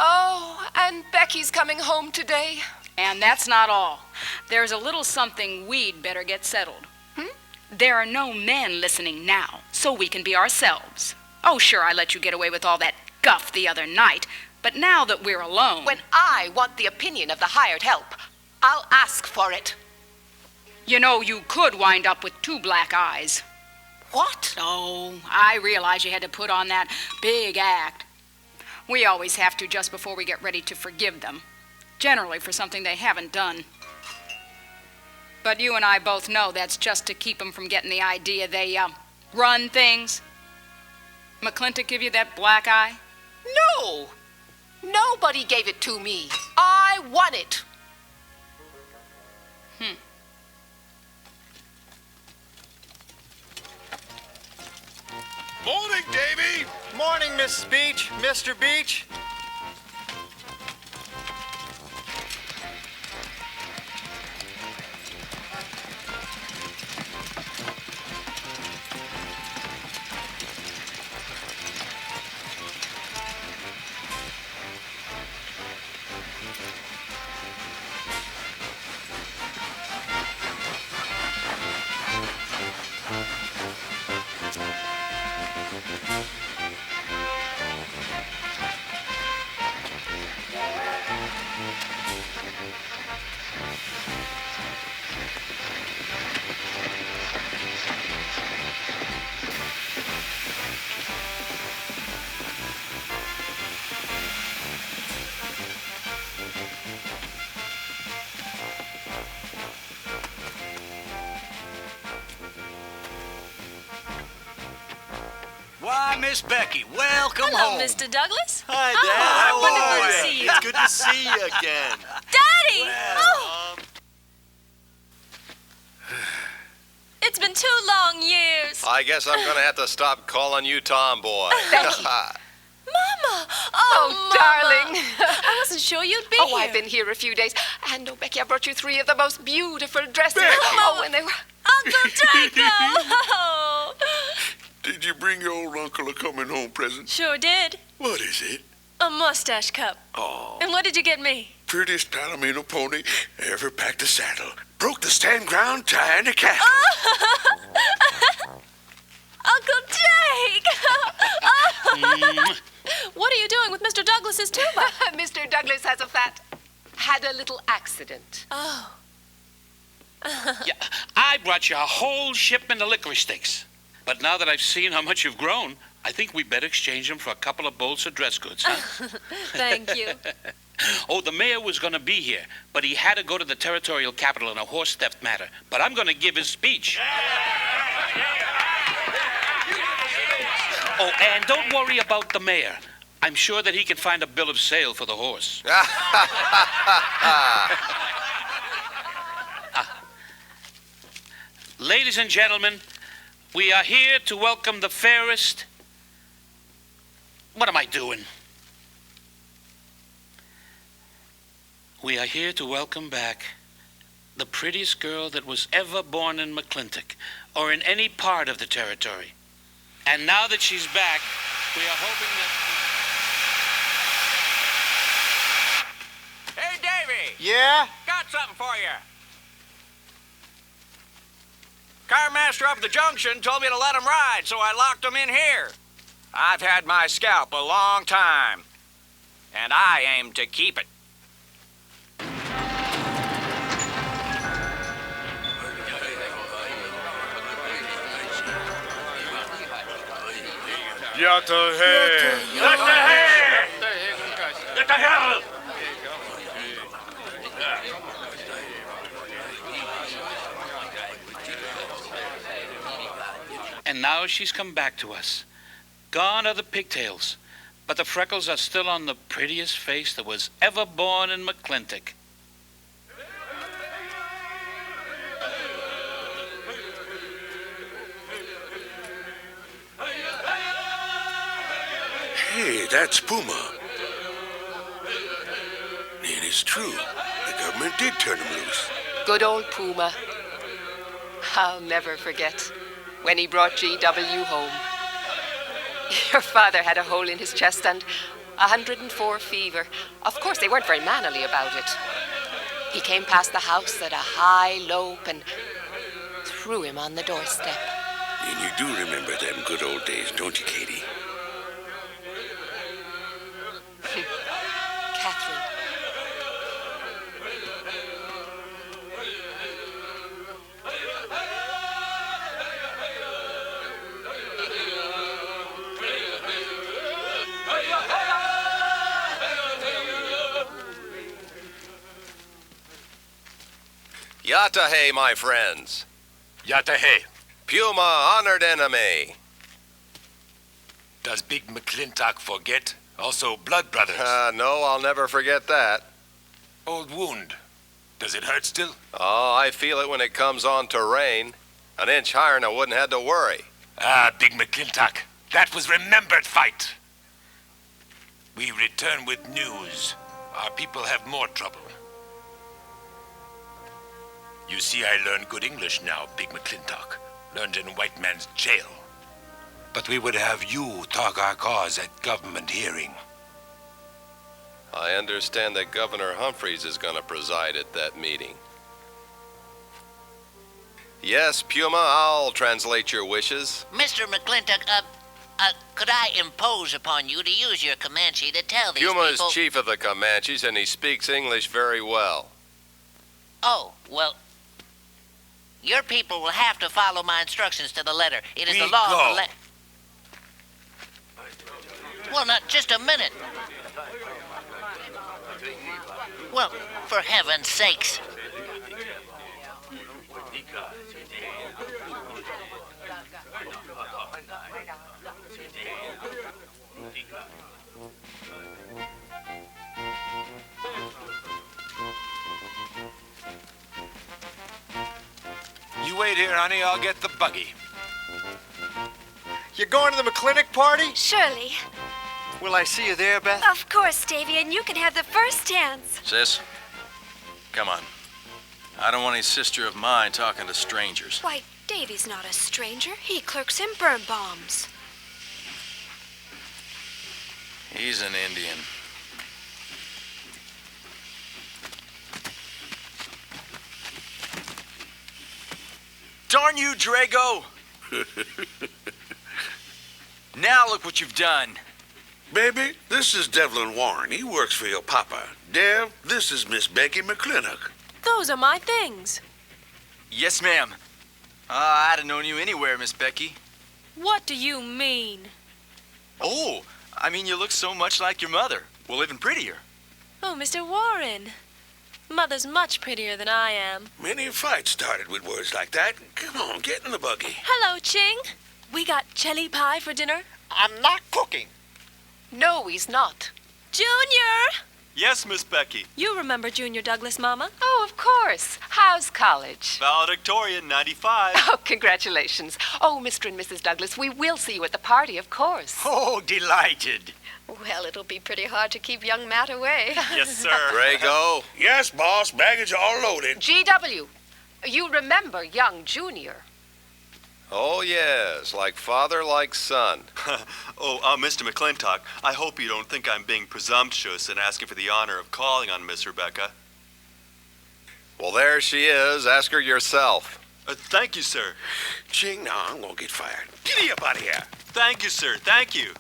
Oh, and Becky's coming home today. And that's not all. There's a little something we'd better get settled. There are no men listening now, so we can be ourselves. Oh, sure, I let you get away with all that guff the other night, but now that we're alone... When I want the opinion of the hired help, I'll ask for it. You know, you could wind up with two black eyes. What? Oh, I realize you had to put on that big act. We always have to just before we get ready to forgive them, generally for something they haven't done. But you and I both know that's just to keep them from getting the idea they, run things. McLintock give you that black eye? No! Nobody gave it to me. I won it. Morning, Davey. Morning, Mrs. Beach, Mr. Beach. Why, Miss Becky, welcome Hello, home. Mr. Douglas. Hi, Dad. How How wonderful are to you? see you. It's good to see you again. Daddy! Well, I guess I'm gonna have to stop calling you tomboy. Becky. Mama! Oh, darling. I wasn't sure you'd be Oh, here. I've been here a few days. And, oh, Becky, I brought you 3 of the most beautiful dresses. Becky! Oh, and they were... Uncle Drago! Did you bring your old uncle a coming home present? Sure did. What is it? A mustache cup. Oh, And what did you get me? prettiest Palomino pony ever packed a saddle. Broke the stand ground tying a cattle. Uncle Dyke! What are you doing with Mr. Douglas's tuba? Mr. Douglas had a little accident. Oh. Yeah, I brought you a whole shipment of licorice sticks. But now that I've seen how much you've grown, I think we better exchange them for a couple of bolts of dress goods, huh? Thank you. Oh, the mayor was going to be here, but he had to go to the territorial capital in a horse theft matter. But I'm going to give his speech. Oh, and don't worry about the mayor. I'm sure that he can find a bill of sale for the horse. Ladies and gentlemen, we are here to welcome the fairest... What am I doing? We are here to welcome back the prettiest girl that was ever born in McLintock or in any part of the territory. And now that she's back, we are hoping that... Hey, Davey! Yeah? Got something for you. Carmaster up at the junction told me to let him ride, so I locked him in here. I've had my scalp a long time, and I aim to keep it. Yatta hey! Yatta hey! Yatta hell! And now she's come back to us. Gone are the pigtails, but the freckles are still on the prettiest face that was ever born in McLintock. Hey, that's Puma. It is true. The government did turn him loose. Good old Puma. I'll never forget when he brought GW home. Your father had a hole in his chest and 104 fever. Of course, they weren't very mannerly about it. He came past the house at a high lope and threw him on the doorstep. And you do remember them good old days, don't you, Katie? Katherine. Yatta hey, my friends. Yatta hey. Puma, honored enemy. Does Big McLintock forget? Also blood brothers. No, I'll never forget that. Old wound. Does it hurt still? Oh, I feel it when it comes on to rain. An inch higher and I wouldn't have to worry. Ah, Big McLintock. That was remembered fight. We return with news. Our people have more trouble. You see, I learned good English now, Big McLintock. Learned in white man's jail. But we would have you talk our cause at government hearing. I understand that Governor Humphreys is going to preside at that meeting. Yes, Puma, I'll translate your wishes. Mr. McLintock, could I impose upon you to use your Comanche to tell these Puma people... is chief of the Comanches, and he speaks English very well. Oh, well, your people will have to follow my instructions to the letter. It is the law of the land. Well, not just a minute. Well, for heaven's sakes. You wait here, honey. I'll get the buggy. You going to the McLintock party? Surely. Will I see you there, Beth? Of course, Davey, and you can have the first dance. Sis, come on. I don't want any sister of mine talking to strangers. Why, Davey's not a stranger. He clerks in Birnbaum's. He's an Indian. Darn you, Drago! Now look what you've done. Baby, this is Devlin Warren. He works for your papa. Dev, this is Miss Becky McLintock. Those are my things. Yes, ma'am. I'd have known you anywhere, Miss Becky. What do you mean? Oh, I mean you look so much like your mother. Well, even prettier. Oh, Mr. Warren. Mother's much prettier than I am. Many fights started with words like that. Come on, get in the buggy. Hello, Ching. We got chili pie for dinner. I'm not cooking. No, he's not. Junior! Yes, Miss Becky. You remember Junior Douglas, Mama? Oh, of course. How's college? Valedictorian, 95. Oh, congratulations. Oh, Mr. and Mrs. Douglas, we will see you at the party, of course. Oh, delighted. Well, it'll be pretty hard to keep young Matt away. Yes, sir. Drago. Yes, boss. Baggage all loaded. GW, you remember young Junior. Oh, yes, like father, like son. Mr. McLintock, I hope you don't think I'm being presumptuous in asking for the honor of calling on Miss Rebecca. Well, there she is. Ask her yourself. Thank you, sir. Ching, now I'm gonna get fired. Giddy up out of here. Thank you, sir. Thank you.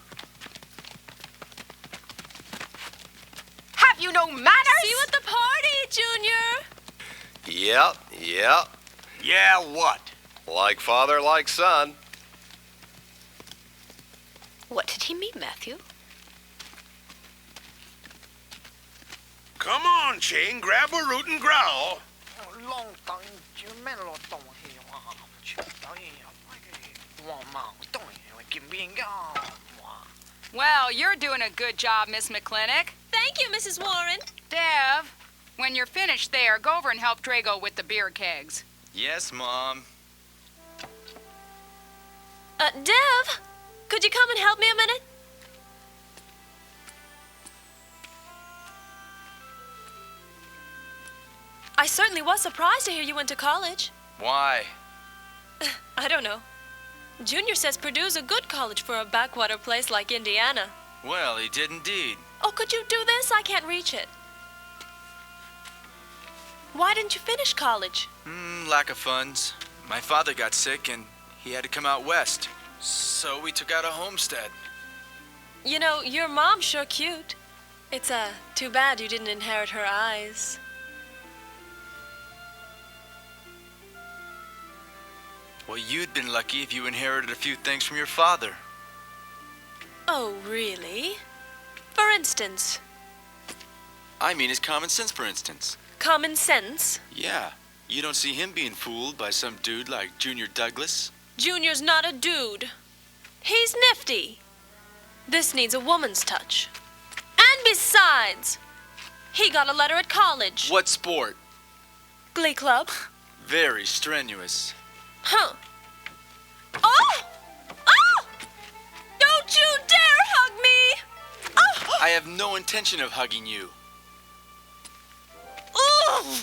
Have you no manners? See you at the party, Junior. Yep. Yeah, what? Like father, like son. What did he mean, Matthew? Come on, Ching. Grab a root and growl. Well, you're doing a good job, Miss McLintock. Thank you, Mrs. Warren. Dev, when you're finished there, go over and help Drago with the beer kegs. Yes, Mom. Dev, could you come and help me a minute? I certainly was surprised to hear you went to college. Why? I don't know. Junior says Purdue's a good college for a backwater place like Indiana. Well, he did indeed. Oh, could you do this? I can't reach it. Why didn't you finish college? Lack of funds. My father got sick and he had to come out west. So we took out a homestead. You know, your mom's sure cute. It's too bad you didn't inherit her eyes. Well, you'd been lucky if you inherited a few things from your father. Oh, really? For instance? I mean his common sense, for instance. Common sense? Yeah. You don't see him being fooled by some dude like Junior Douglas? Junior's not a dude. He's nifty. This needs a woman's touch. And besides, he got a letter at college. What sport? Glee club. Very strenuous. Huh. Oh! Oh! Don't you dare hug me! Oh! I have no intention of hugging you. Ooh!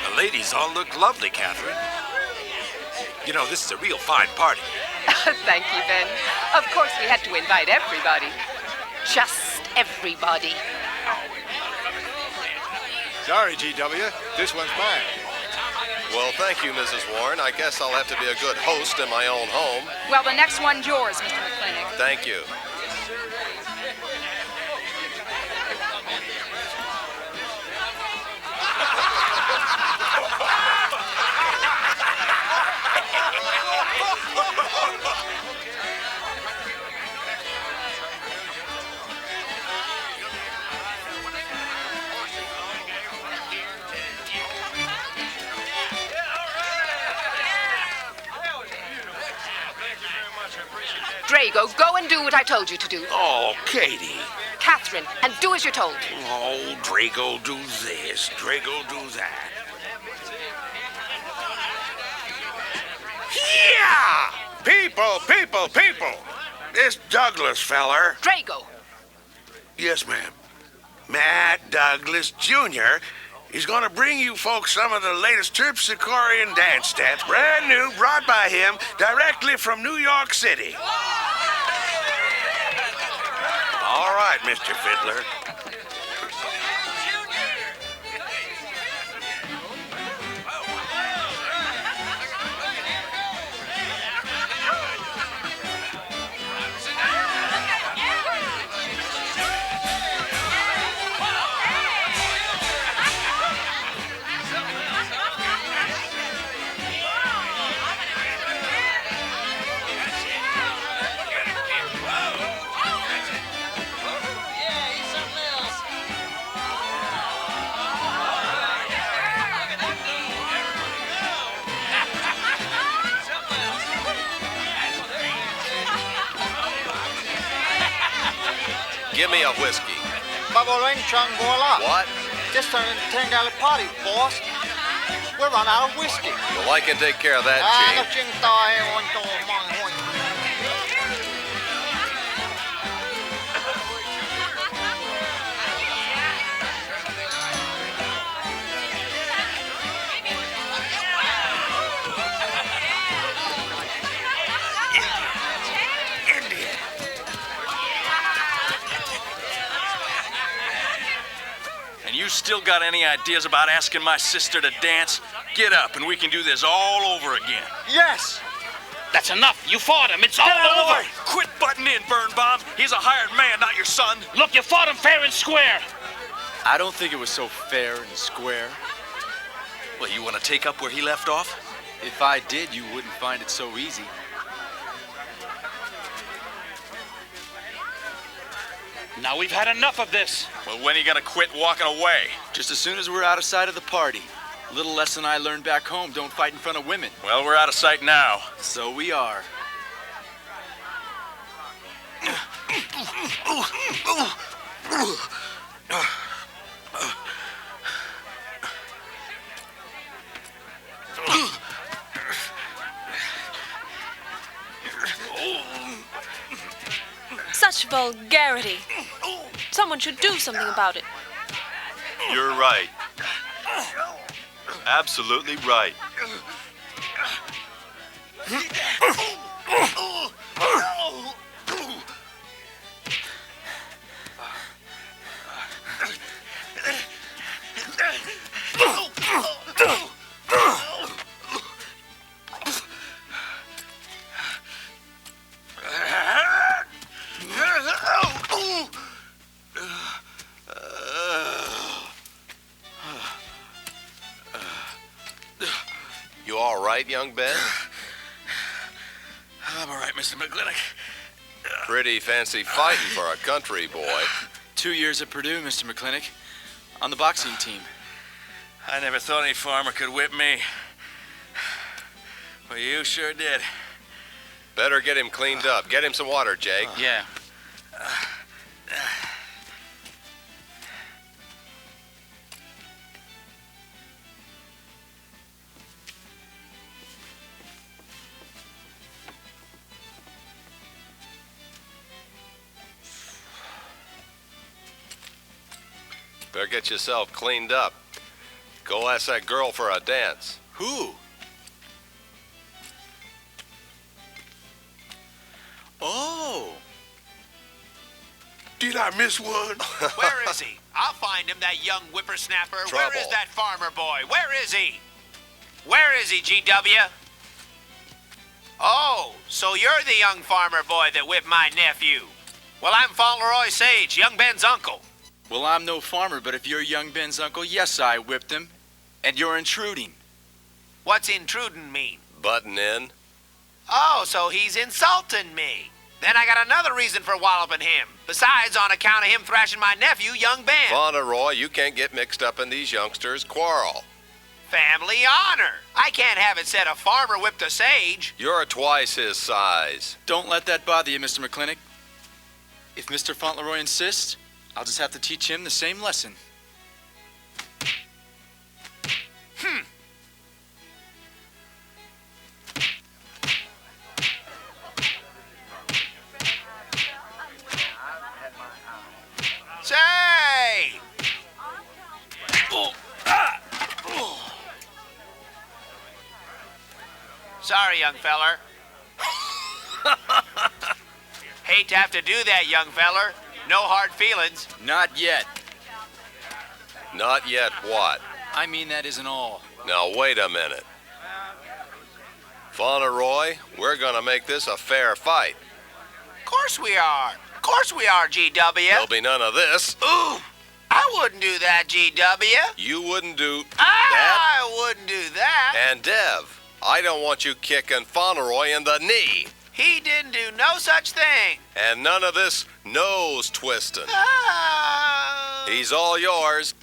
The ladies all look lovely, Katherine. You know, this is a real fine party. Thank you, Ben. Of course, we had to invite everybody. Just everybody. Sorry, GW. This one's mine. Well, thank you, Mrs. Warren. I guess I'll have to be a good host in my own home. Well, the next one's yours, Mr. McLintock. Thank you. Drago, go and do what I told you to do. Oh, Katie. Katherine, and do as you're told. Oh, Drago do this, Drago do that. Yeah! People! This Douglas feller. Drago. Yes, ma'am. Matt Douglas, Jr. He's gonna bring you folks some of the latest Terpsichorean dance stats, brand new, brought by him directly from New York City. All right, Mr. Fiddler. Give me a whiskey. What? Just turned into 10-gallon party, boss. We're run out of whiskey. Well, I can take care of that, Gene. You still got any ideas about asking my sister to dance? Get up and we can do this all over again. Yes! That's enough. You fought him. It's all Get out of the over. way. Quit butting in, Birnbaum. He's a hired man, not your son. Look, you fought him fair and square. I don't think it was so fair and square. Well, you want to take up where he left off? If I did, you wouldn't find it so easy. Now we've had enough of this. Well, when are you gonna quit walking away? Just as soon as we're out of sight of the party. Little lesson I learned back home, don't fight in front of women. Well, we're out of sight now. So we are. Such vulgarity. Someone should do something about it. You're right. Absolutely right. You all right, young Ben? I'm all right, Mr. McLintock. Pretty fancy fighting for a country boy. 2 years at Purdue, Mr. McLintock. On the boxing team. I never thought any farmer could whip me. Well, you sure did. Better get him cleaned up. Get him some water, Jake. Yeah. Better get yourself cleaned up. Go ask that girl for a dance. Who? Oh. Did I miss one? Where is he? I'll find him, that young whippersnapper. Trouble. Where is that farmer boy? Where is he? Where is he, GW? Oh, so you're the young farmer boy that whipped my nephew. Well, I'm Fauntleroy Sage, young Ben's uncle. Well, I'm no farmer, but if you're young Ben's uncle, yes, I whipped him. And you're intruding. What's intruding mean? Butting in. Oh, so he's insulting me. Then I got another reason for walloping him. Besides, on account of him thrashing my nephew, young Ben. Fauntleroy, you can't get mixed up in these youngsters' quarrel. Family honor. I can't have it said a farmer whipped a sage. You're twice his size. Don't let that bother you, Mr. McLintock. If Mr. Fauntleroy insists, I'll just have to teach him the same lesson. Say! Sorry, young feller. Hate to have to do that, young feller. No hard feelings. Not yet. Not yet what? I mean, that isn't all. Now, wait a minute. Fauntleroy, we're gonna make this a fair fight. Of course we are. Of course we are, GW. There'll be none of this. Ooh, I wouldn't do that, GW. You wouldn't do that? I wouldn't do that. And Dev, I don't want you kicking Fauntleroy in the knee. He didn't do no such thing. And none of this nose twisting. He's all yours.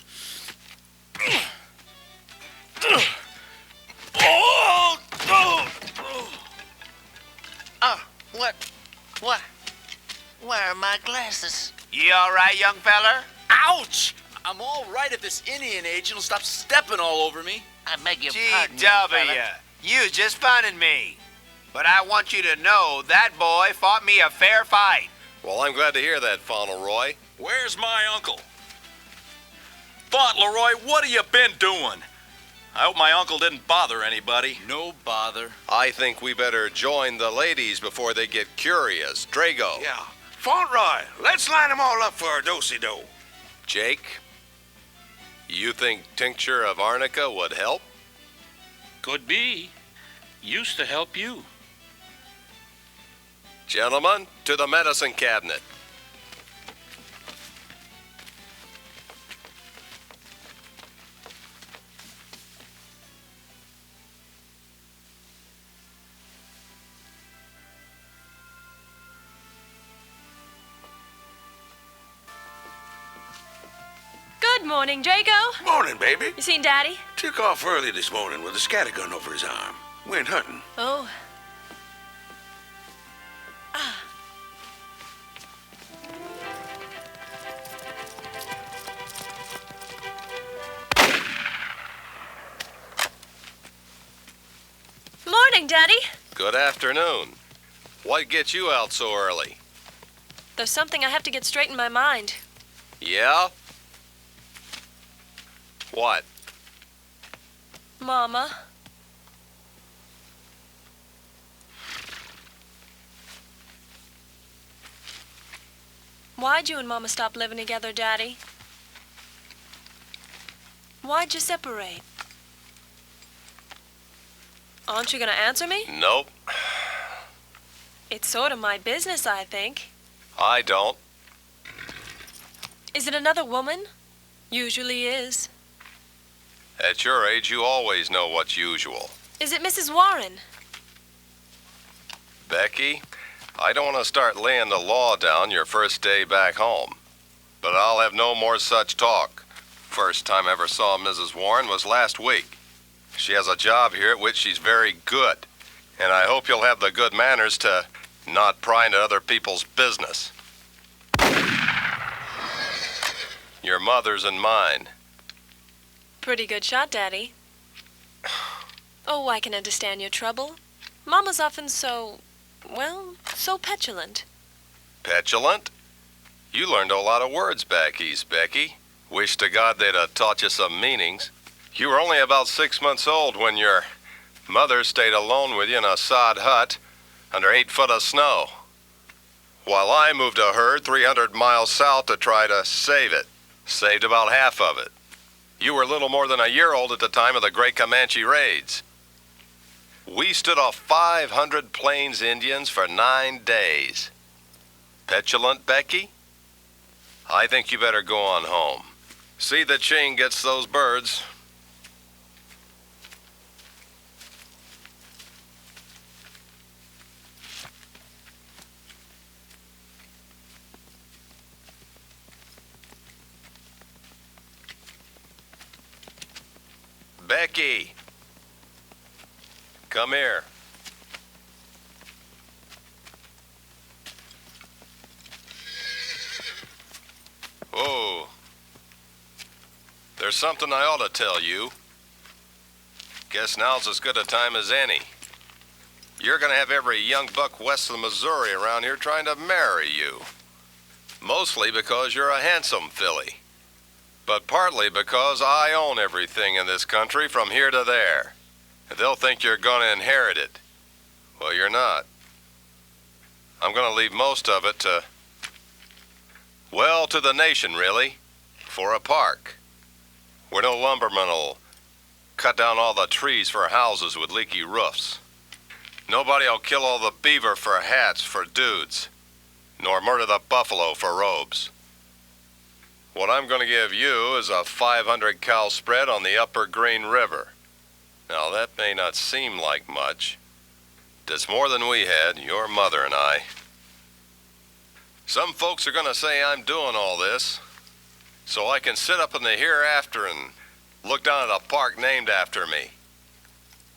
What? Where are my glasses? You all right, young feller? Ouch! I'm all right if this Indian agent will stop stepping all over me. I beg your pardon, young fella. GW, you just funning me. But I want you to know that boy fought me a fair fight. Well, I'm glad to hear that, Fauntleroy. Where's my uncle? Fauntleroy, what have you been doing? I hope my uncle didn't bother anybody. No bother. I think we better join the ladies before they get curious. Drago. Yeah. Fauntleroy, let's line them all up for a do-si-do. Jake, you think tincture of arnica would help? Could be. Used to help you. Gentlemen, to the medicine cabinet. Good morning, Drago. Morning, baby. You seen Daddy? Took off early this morning with a scattergun over his arm. Went hunting. Oh. Morning, Daddy. Good afternoon. What gets you out so early? There's something I have to get straight in my mind. Yeah? What? Mama. Why'd you and Mama stop living together, Daddy? Why'd you separate? Aren't you gonna answer me? Nope. It's sort of my business, I think. I don't. Is it another woman? Usually is. At your age, you always know what's usual. Is it Mrs. Warren? Becky, I don't want to start laying the law down your first day back home. But I'll have no more such talk. First time I ever saw Mrs. Warren was last week. She has a job here at which she's very good. And I hope you'll have the good manners to not pry into other people's business. Your mother's and mine. Pretty good shot, Daddy. Oh, I can understand your trouble. Mama's often so petulant. Petulant? You learned a lot of words back east, Becky. Wish to God they'd have taught you some meanings. You were only about 6 months old when your mother stayed alone with you in a sod hut under 8 foot of snow, while I moved a herd 300 miles south to try to save it. Saved about half of it. You were little more than a year old at the time of the Great Comanche raids. We stood off 500 Plains Indians for 9 days. Petulant, Becky? I think you better go on home. See that Ching gets those birds. Becky, come here. Whoa. There's something I ought to tell you. Guess now's as good a time as any. You're gonna have every young buck west of the Missouri around here trying to marry you. Mostly because you're a handsome filly. But partly because I own everything in this country from here to there. And they'll think you're gonna inherit it. Well, you're not. I'm gonna leave most of it to, well, to the nation, really, for a park. Where no lumberman'll cut down all the trees for houses with leaky roofs. Nobody'll kill all the beaver for hats for dudes, nor murder the buffalo for robes. What I'm going to give you is a 500 cow spread on the upper Green River. Now, that may not seem like much, but it's more than we had, your mother and I. Some folks are going to say I'm doing all this so I can sit up in the hereafter and look down at a park named after me.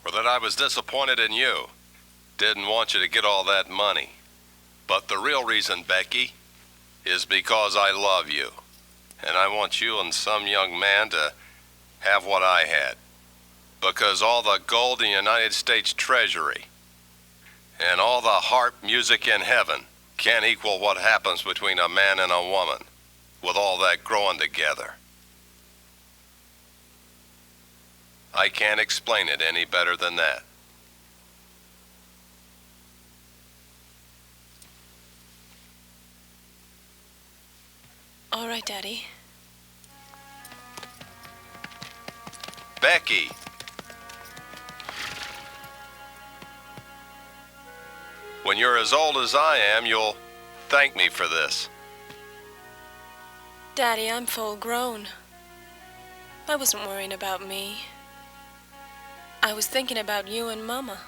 Or that I was disappointed in you. Didn't want you to get all that money. But the real reason, Becky, is because I love you. And I want you and some young man to have what I had. Because all the gold in the United States Treasury and all the harp music in heaven can't equal what happens between a man and a woman with all that growing together. I can't explain it any better than that. All right, Daddy. Becky. When you're as old as I am, you'll thank me for this. Daddy, I'm full grown. I wasn't worrying about me. I was thinking about you and Mama.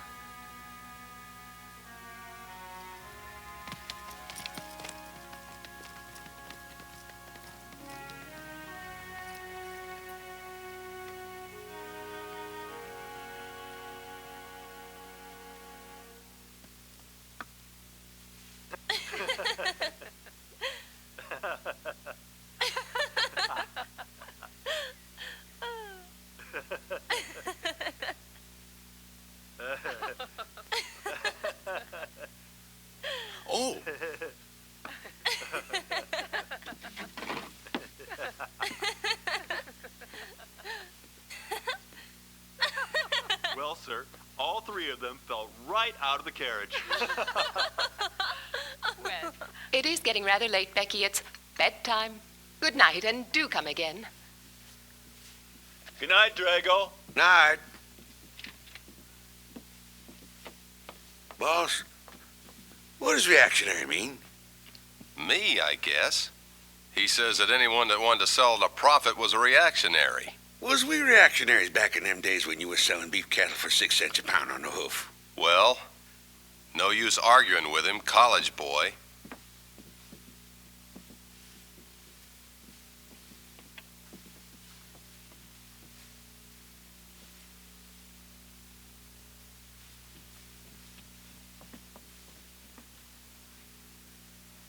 Oh. Well, sir, all three of them fell right out of the carriage. Well, it is getting rather late, Becky. It's bedtime. Good night, and do come again. Good night, Drago. Night. Boss, what does reactionary mean? Me, I guess. He says that anyone that wanted to sell at a profit was a reactionary. Was we reactionaries back in them days when you was selling beef cattle for 6 cents a pound on the hoof? Well, no use arguing with him, college boy.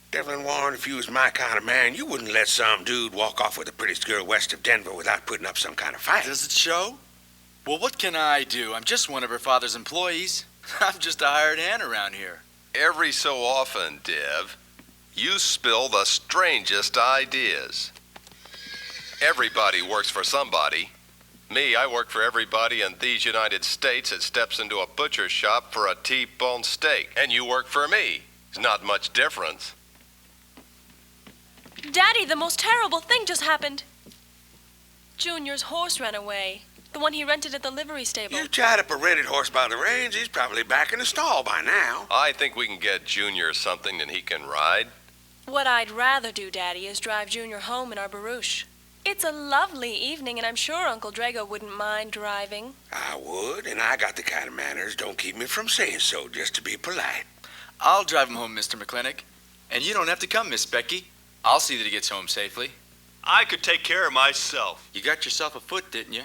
Devlin warned if you was my kind of man, you wouldn't let some dude walk off with the prettiest girl west of Denver without putting up some kind of fight. Does it show? Well, what can I do? I'm just one of her father's employees. I'm just a hired hand around here. Every so often, Dev, you spill the strangest ideas. Everybody works for somebody. Me, I work for everybody in these United States that steps into a butcher shop for a T-bone steak. And you work for me. There's not much difference. Daddy, the most terrible thing just happened. Junior's horse ran away. The one he rented at the livery stable. You tied up a rented horse by the reins, he's probably back in the stall by now. I think we can get Junior something that he can ride. What I'd rather do, Daddy, is drive Junior home in our barouche. It's a lovely evening, and I'm sure Uncle Drago wouldn't mind driving. I would, and I got the kind of manners don't keep me from saying so, just to be polite. I'll drive him home, Mr. McLintock. And you don't have to come, Miss Becky. I'll see that he gets home safely. I could take care of myself. You got yourself a foot, didn't you?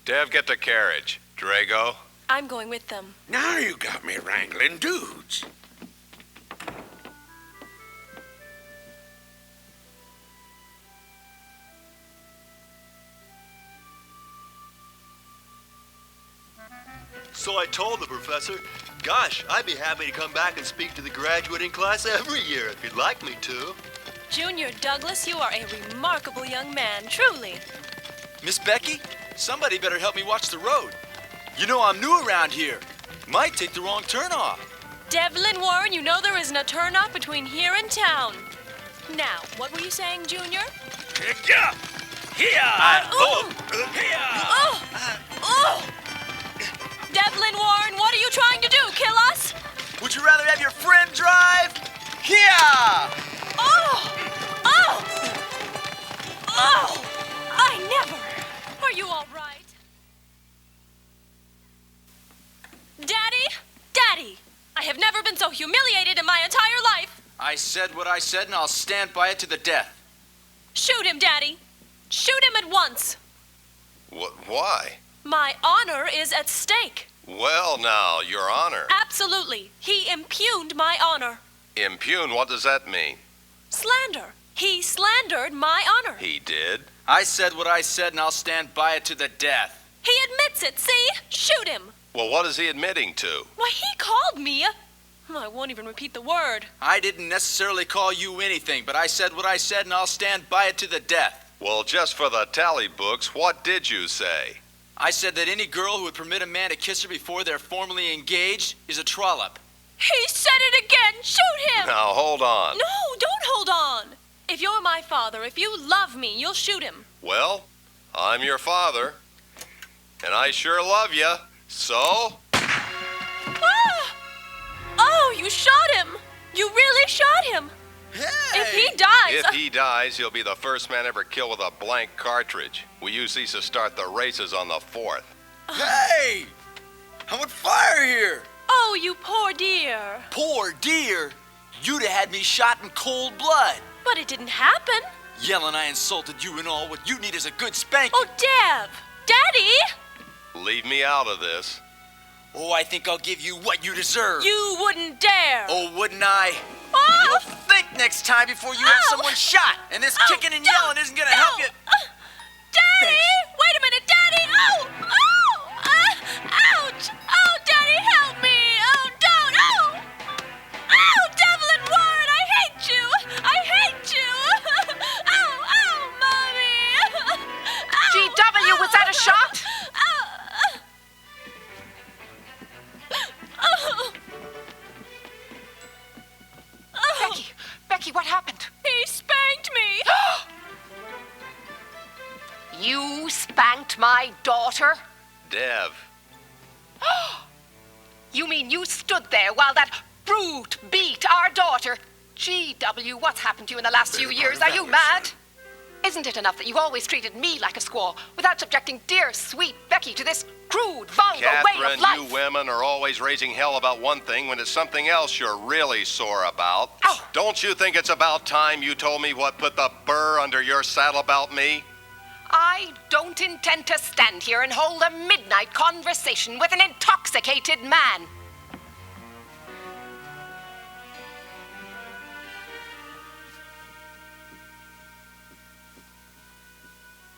Dev, get the carriage. Drago. I'm going with them. Now you got me wrangling dudes. So I told the professor, gosh, I'd be happy to come back and speak to the graduating class every year if you'd like me to. Junior Douglas, you are a remarkable young man, truly. Miss Becky, somebody better help me watch the road. You know I'm new around here. Might take the wrong turn off. Devlin Warren, you know there isn't a turn-off between here and town. Now, what were you saying, Junior? Here! Devlin Warren, what are you trying to do? Kill us? Would you rather have your friend drive? Here! I never. Are you all right? Daddy! I have never been so humiliated in my entire life. I said what I said, and I'll stand by it to the death. Shoot him, Daddy. Shoot him at once. Why? My honor is at stake. Well, now, Your Honor. Absolutely. He impugned my honor. Impugn, what does that mean? Slander. He slandered my honor. He did? I said what I said, and I'll stand by it to the death. He admits it, see? Shoot him. Well, what is he admitting to? Why, he called me I won't even repeat the word. I didn't necessarily call you anything, but I said what I said, and I'll stand by it to the death. Well, just for the tally books, what did you say? I said that any girl who would permit a man to kiss her before they're formally engaged is a trollop. He said it again! Shoot him! Now, hold on. No, don't hold on. If you're my father, if you love me, you'll shoot him. Well, I'm your father, and I sure love you, so... Oh, you shot him! You really shot him! Hey! If he dies... If he dies, he'll be the first man ever killed with a blank cartridge. We use these to start the races on the 4th. Hey! I'm on fire here! Oh, you poor dear. Poor dear? You'd have had me shot in cold blood. But it didn't happen. Yelling I insulted you and all, what you need is a good spanking. Oh, Dev! Daddy! Leave me out of this. Oh, I think I'll give you what you deserve. You wouldn't dare. Oh, wouldn't I? Oh! You'll think next time before you have someone shot. And this kicking and yelling isn't gonna help you. Daddy! Thanks. Wait a minute, Daddy! Ouch! Oh, Daddy, help me! Oh, don't! Devlin Warren, I hate you! Mommy! GW, was that a shot? Becky, what happened? He spanked me! You spanked my daughter? Dev. You mean you stood there while that brute beat our daughter? GW, what's happened to you in the last few years? Are you mad? Isn't it enough that you've always treated me like a squaw without subjecting dear, sweet Becky to this crude, vulgar way of Katherine, life? you women are always raising hell about one thing when it's something else you're really sore about. Oh. Don't you think it's about time you told me what put the burr under your saddle about me? I don't intend to stand here and hold a midnight conversation with an intoxicated man.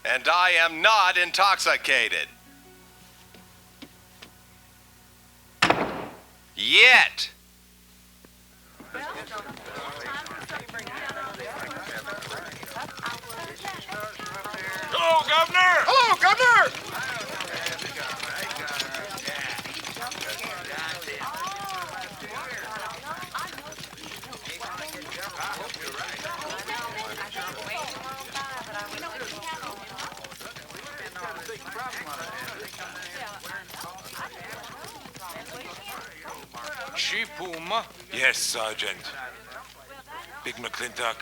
And I am not intoxicated. Yet. Hello, Governor! Hello, Governor! Chief Puma. Yes, Sergeant. Big McLintock,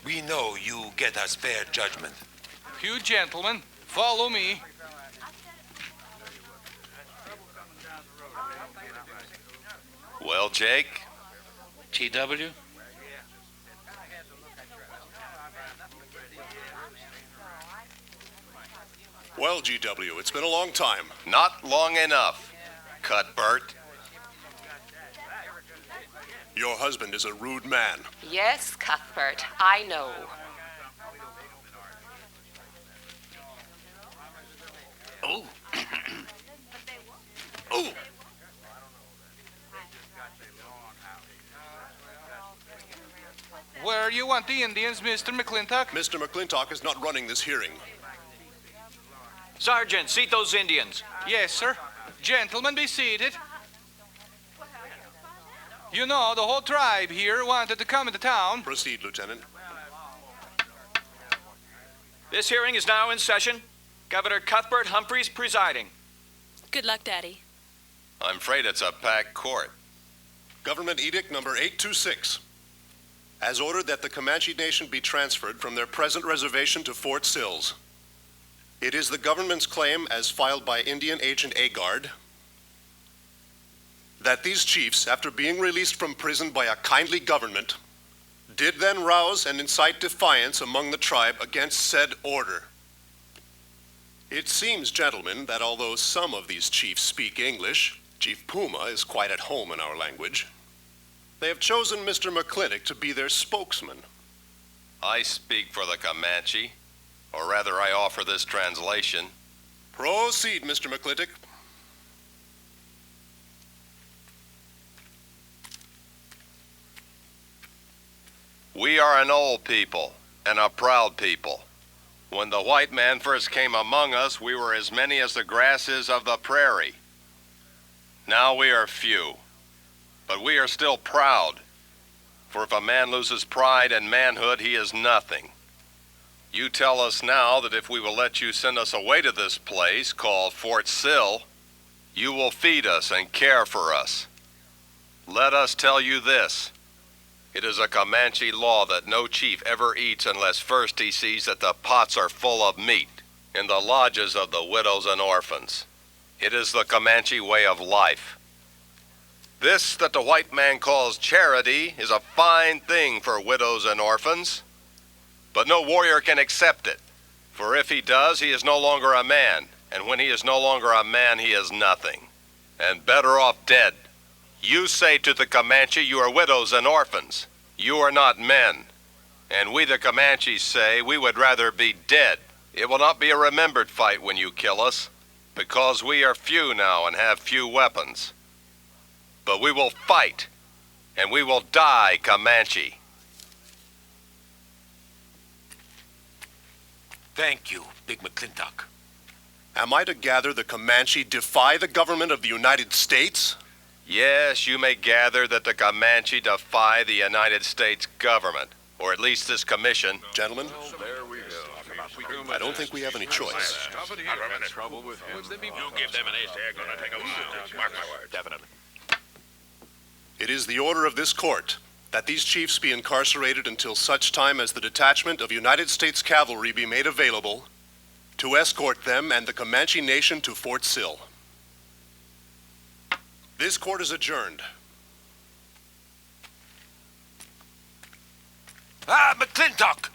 we know you get us fair judgment. You gentlemen, follow me. Well, Jake? TW? Well, GW, it's been a long time. Not long enough, Cuthbert. Your husband is a rude man. Yes, Cuthbert, I know. Oh. Oh! Where you want the Indians, Mr. McLintock? Mr. McLintock is not running this hearing. Sergeant, seat those Indians. Yes, sir. Gentlemen, be seated. You know, the whole tribe here wanted to come into town. Proceed, Lieutenant. This hearing is now in session. Governor Cuthbert Humphreys presiding. Good luck, Daddy. I'm afraid it's a packed court. Government Edict number 826. As ordered that the Comanche Nation be transferred from their present reservation to Fort Sills. It is the government's claim, as filed by Indian Agent Agard, that these chiefs, after being released from prison by a kindly government, did then rouse and incite defiance among the tribe against said order. It seems, gentlemen, that although some of these chiefs speak English, Chief Puma is quite at home in our language, they have chosen Mr. McLintock to be their spokesman. I speak for the Comanche, or rather I offer this translation. Proceed, Mr. McLintock. We are an old people, and a proud people. When the white man first came among us, we were as many as the grasses of the prairie. Now we are few, but we are still proud. For if a man loses pride and manhood, he is nothing. You tell us now that if we will let you send us away to this place called Fort Sill, you will feed us and care for us. Let us tell you this. It is a Comanche law that no chief ever eats unless first he sees that the pots are full of meat in the lodges of the widows and orphans. It is the Comanche way of life. This that the white man calls charity is a fine thing for widows and orphans, but no warrior can accept it, for if he does, he is no longer a man, and when he is no longer a man, he is nothing, and better off dead. You say to the Comanche, you are widows and orphans. You are not men. And we the Comanches say we would rather be dead. It will not be a remembered fight when you kill us, because we are few now and have few weapons. But we will fight, and we will die Comanche. Thank you, Big McLintock. Am I to gather the Comanche defy the government of the United States? Yes, you may gather that the Comanche defy the United States government, or at least this commission. Gentlemen, There we go. I don't think we have any choice. Trouble with him. You give them an ace, they're gonna take a while. Mark my word. Definitely. It is the order of this court that these chiefs be incarcerated until such time as the detachment of United States cavalry be made available to escort them and the Comanche Nation to Fort Sill. This court is adjourned. Ah, McLintock!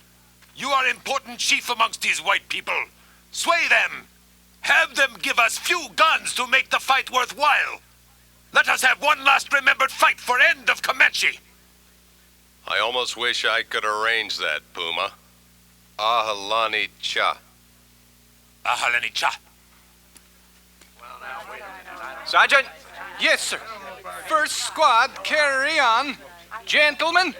You are important chief amongst these white people. Sway them! Have them give us few guns to make the fight worthwhile. Let us have one last remembered fight for end of Comanche. I almost wish I could arrange that, Puma. Ahalani Cha. Ahalani Cha. Sergeant? Yes, sir. First squad, carry on. Gentlemen.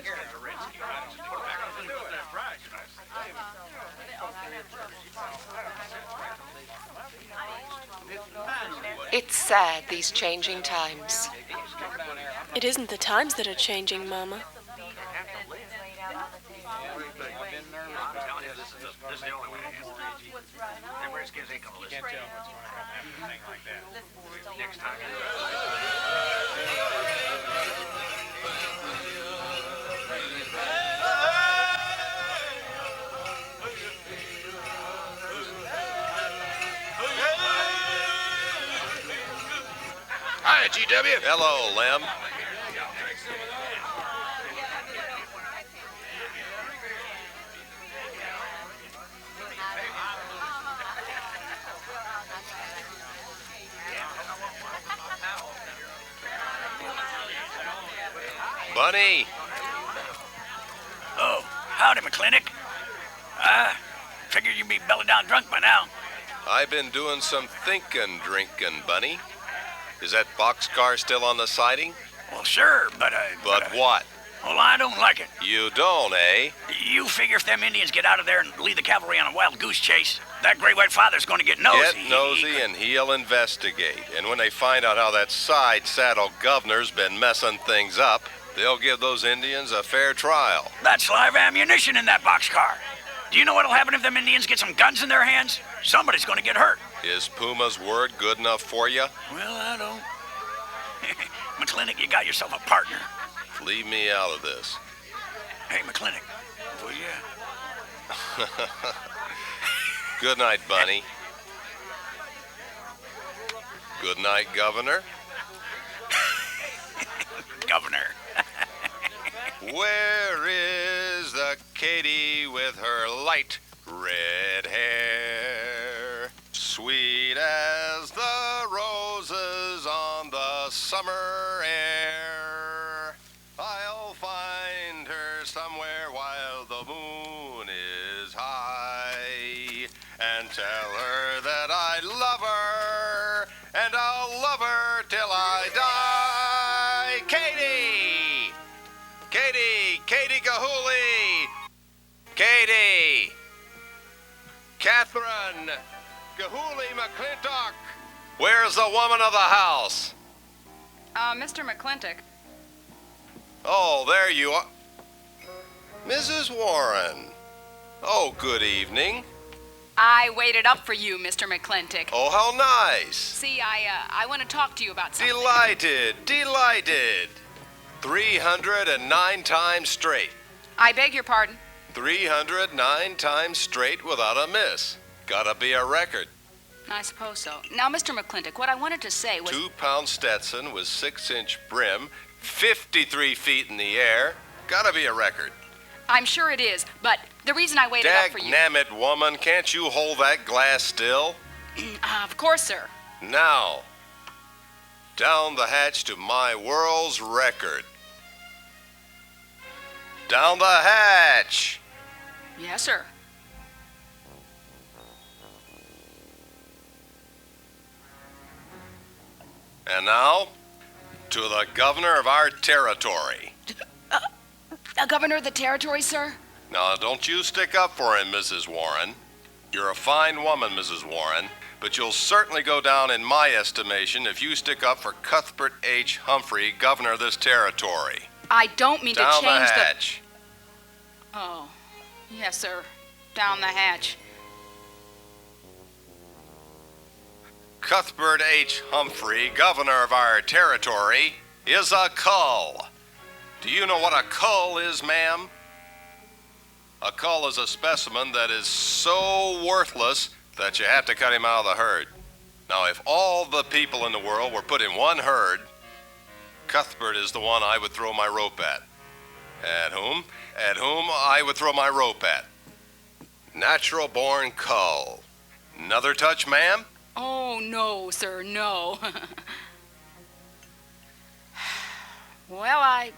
It's sad, these changing times. It isn't the times that are changing, Mama. Hi, GW. Hello, Lem. Bunny. Oh, howdy, McLintock. Figured you'd be belly down drunk by now. I've been doing some thinking, drinking, Bunny. Is that boxcar still on the siding? Well, sure, but But what? Well, I don't like it. You don't, eh? You figure if them Indians get out of there and lead the cavalry on a wild goose chase, that great white father's going to get nosy. Get nosy and he'll investigate. And when they find out how that side saddle governor's been messing things up, they'll give those Indians a fair trial. That's live ammunition in that boxcar. Do you know what'll happen if them Indians get some guns in their hands? Somebody's going to get hurt. Is Puma's word good enough for you? Well, I don't. McLintock, you got yourself a partner. Leave me out of this. Hey, McLintock, will ya? Good night, Bunny. Good night, Governor. Governor. Where is the Katie with her light red hair? Sweet as the roses on the summer air. I'll find her somewhere while the moon is high and tell her that I love her and I'll love her till I die. Katie! Katie! Katie Gahuli! Katie! Katherine! Gahuli McLintock! Where's the woman of the house? Mr. McLintock. Oh, there you are. Mrs. Warren. Oh, good evening. I waited up for you, Mr. McLintock. Oh, how nice. See, I want to talk to you about something. Delighted, delighted. 309 times straight. I beg your pardon? 309 times straight without a miss. Gotta be a record. I suppose so. Now, Mr. McLintock, what I wanted to say was... 2-pound Stetson with 6-inch brim, 53 feet in the air. Gotta be a record. I'm sure it is, but the reason I waited up for you... Dag-nammit, woman, can't you hold that glass still? Of course, sir. Now, down the hatch to my world's record. Down the hatch! Yes, sir. And now, to the governor of our territory. The governor of the territory, sir? Now, don't you stick up for him, Mrs. Warren. You're a fine woman, Mrs. Warren, but you'll certainly go down in my estimation if you stick up for Cuthbert H. Humphrey, governor of this territory. I don't mean Down to change the hatch. Oh, yes, sir. Down the hatch. Cuthbert H. Humphrey, governor of our territory, is a cull. Do you know what a cull is, ma'am? A cull is a specimen that is so worthless that you have to cut him out of the herd. Now, if all the people in the world were put in one herd, Cuthbert is the one I would throw my rope at. At whom? At whom I would throw my rope at. Natural-born cull. Another touch, ma'am? Oh, no, sir, no. Well, I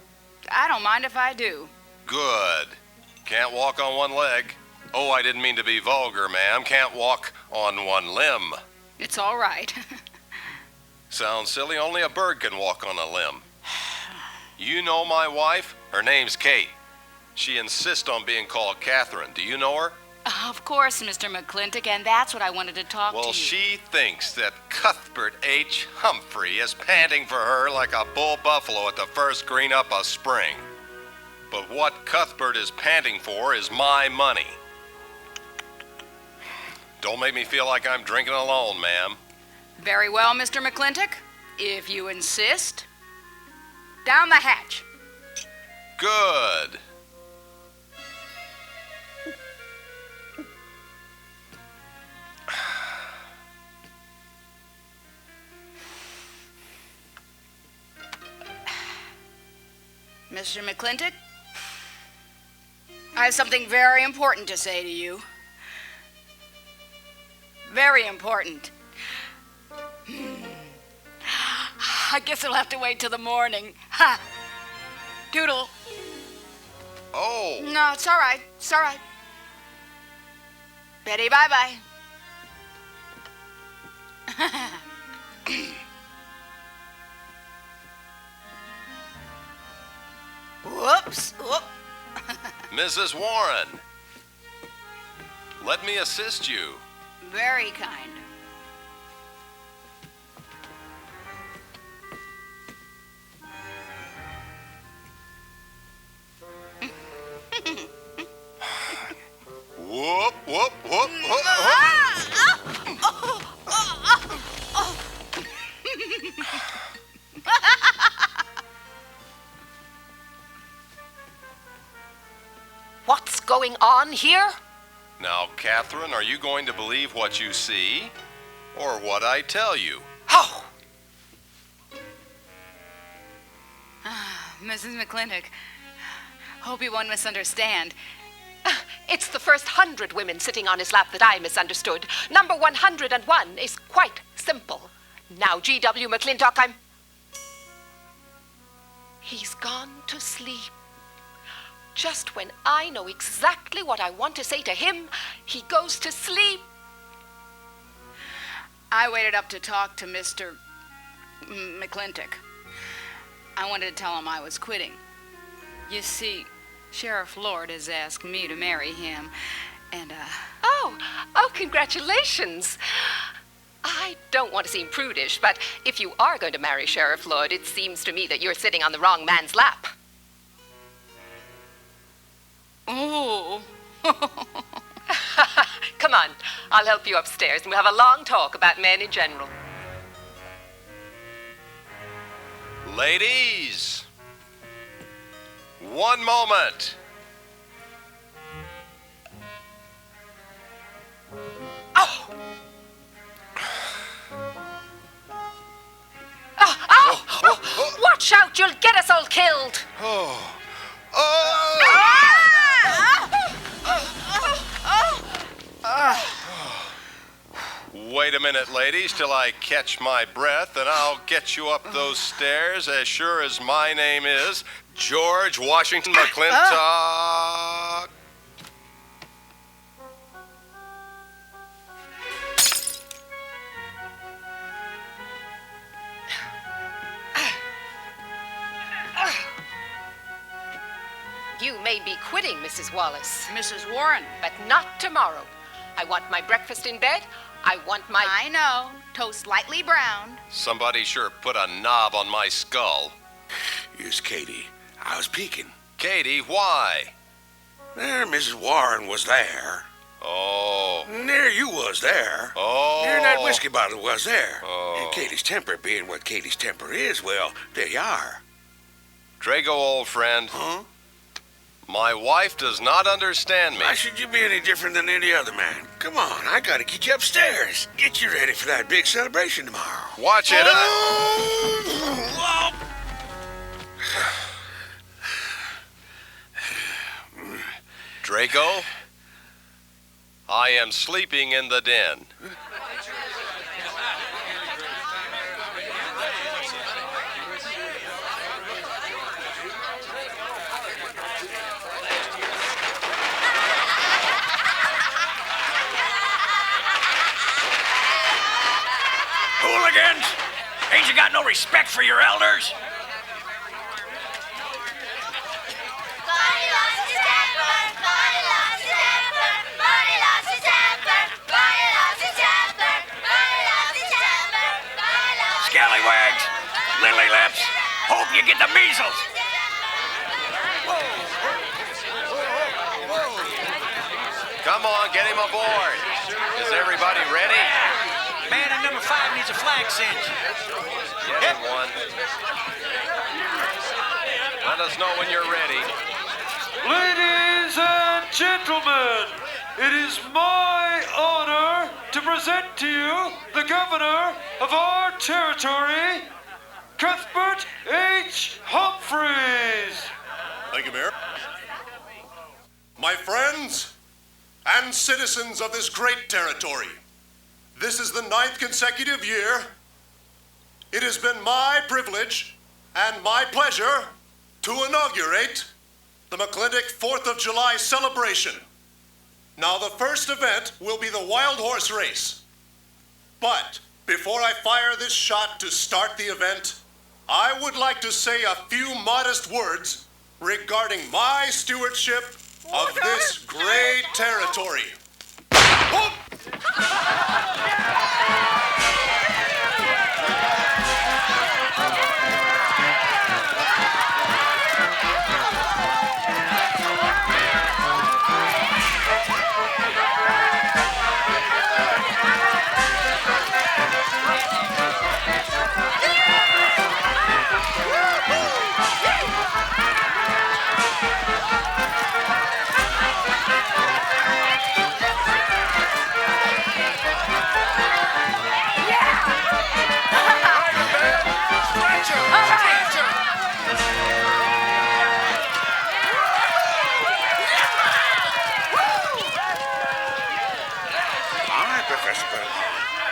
don't mind if I do. Good. Can't walk on one leg. Oh, I didn't mean to be vulgar, ma'am. Can't walk on one limb. It's all right. Sounds silly. Only a bird can walk on a limb. You know my wife? Her name's Kate. She insists on being called Katherine. Do you know her? Of course, Mr. McLintock, and that's what I wanted to talk to you. Well, she thinks that Cuthbert H. Humphrey is panting for her like a bull buffalo at the first green up of spring. But what Cuthbert is panting for is my money. Don't make me feel like I'm drinking alone, ma'am. Very well, Mr. McLintock. If you insist. Down the hatch. Good. Mr. McLintock, I have something very important to say to you. Very important. I guess I'll have to wait till the morning. Ha! Doodle. Oh. No, it's all right. It's all right. Betty, bye-bye. Whoops. Whoop. Mrs. Warren, let me assist you. Very kind. Whoop, whoop, whoop, whoop, whoop. What's going on here? Now, Katherine, are you going to believe what you see or what I tell you? Oh! Mrs. McLintock, hope you won't misunderstand. It's the first 100 women sitting on his lap that I misunderstood. Number 101 is quite simple. Now, G.W. McLintock, He's gone to sleep. Just when I know exactly what I want to say to him, he goes to sleep. I waited up to talk to Mr. McLintock. I wanted to tell him I was quitting. You see, Sheriff Lord has asked me to marry him, and, Oh, congratulations. I don't want to seem prudish, but if you are going to marry Sheriff Lord, it seems to me that you're sitting on the wrong man's lap. Oh. Come on, I'll help you upstairs, and we'll have a long talk about men in general. Ladies, one moment. Oh! Oh! Watch out, you'll get us all killed! Oh! Wait a minute, ladies, till I catch my breath, and I'll get you up those stairs as sure as my name is George Washington McLintock. You may be quitting, Mrs. Wallace. Mrs. Warren. But not tomorrow. I want my breakfast in bed. I want my... I know. Toast lightly browned. Somebody sure put a knob on my skull. Here's Katie. I was peeking. Katie, why? There, Mrs. Warren was there. Oh. And there you was there. Oh. There that whiskey bottle was there. Oh. And Katie's temper being what Katie's temper is, well, there you are. Drago, old friend. Huh? My wife does not understand me. Why should you be any different than any other man? Come on, I gotta get you upstairs. Get you ready for that big celebration tomorrow. Watch it. Drago, I am sleeping in the den. Hooligans! Ain't you got no respect for your elders? Scallywags! Lily lips! Hope you get the measles! Come on, get him aboard. Is everybody ready? Man in number 5 needs a flag cinch. Get him one. Let us know when you're ready. Ladies and gentlemen, it is my honor to present to you the governor of our territory, Cuthbert H. Humphreys. Thank you, Mayor. My friends and citizens of this great territory, this is the 9th consecutive year. It has been my privilege and my pleasure to inaugurate the McLintock 4th of July celebration. Now, the first event will be the wild horse race. But before I fire this shot to start the event, I would like to say a few modest words regarding my stewardship of this great territory. Whoop!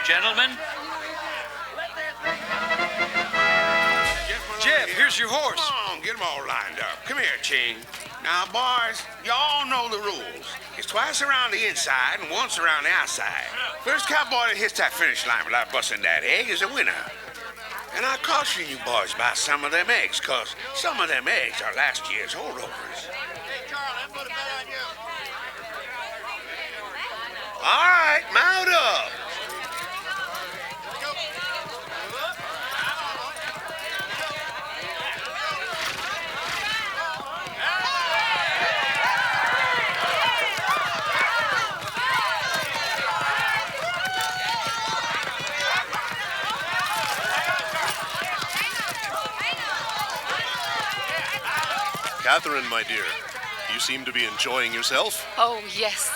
Gentlemen? Jeff, here's your horse. Come on, get them all lined up. Come here, Ching. Now, boys, y'all know the rules. It's twice around the inside and once around the outside. First cowboy that hits that finish line without busting that egg is a winner. And I caution you boys about some of them eggs, because some of them eggs are last year's holdovers. All right, mount up. Katherine, my dear, you seem to be enjoying yourself. Oh, yes.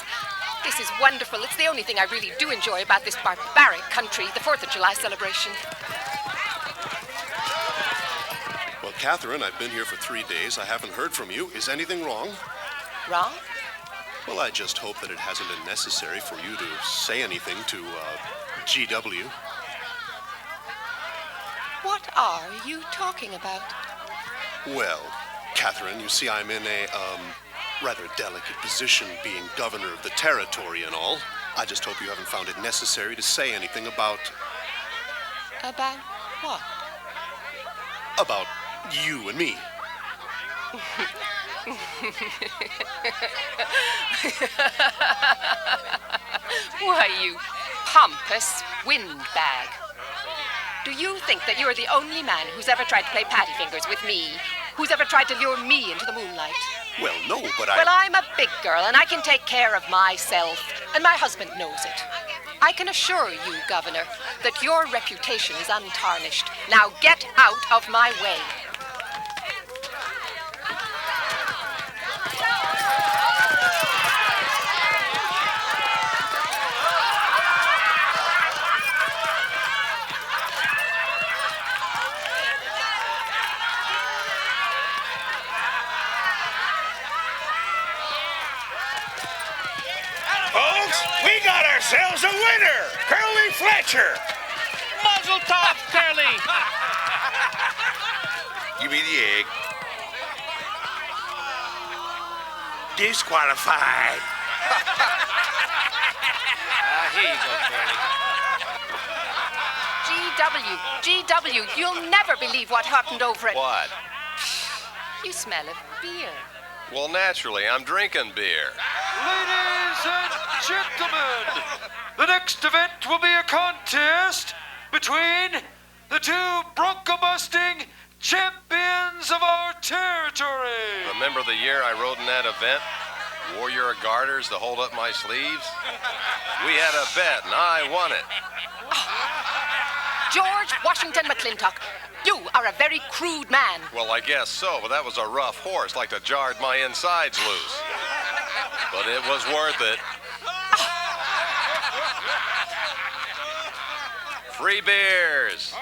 This is wonderful. It's the only thing I really do enjoy about this barbaric country, the 4th of July celebration. Well, Katherine, I've been here for 3 days. I haven't heard from you. Is anything wrong? Wrong? Well, I just hope that it hasn't been necessary for you to say anything to, GW. What are you talking about? Well, Katherine, you see, I'm in a, rather delicate position being governor of the territory and all. I just hope you haven't found it necessary to say anything about... About what? About you and me. Why, you pompous windbag. Do you think that you're the only man who's ever tried to play patty fingers with me? Who's ever tried to lure me into the moonlight? Well, no, but Well, I'm a big girl, and I can take care of myself, and my husband knows it. I can assure you, Governor, that your reputation is untarnished. Now get out of my way. We got ourselves a winner, Curly Fletcher. Muzzle top, Curly. Give me the egg. Disqualified. Here you go, Curly. GW, you'll never believe what happened over at... What? You smell of beer. Well, naturally, I'm drinking beer. Ladies and gentlemen, the next event will be a contest between the two bronco-busting champions of our territory. Remember the year I rode in that event? Wore your garters to hold up my sleeves? We had a bet, and I won it. George Washington McLintock, you are a very crude man. Well, I guess so, but that was a rough horse, like to jarred my insides loose. But it was worth it. Free beers.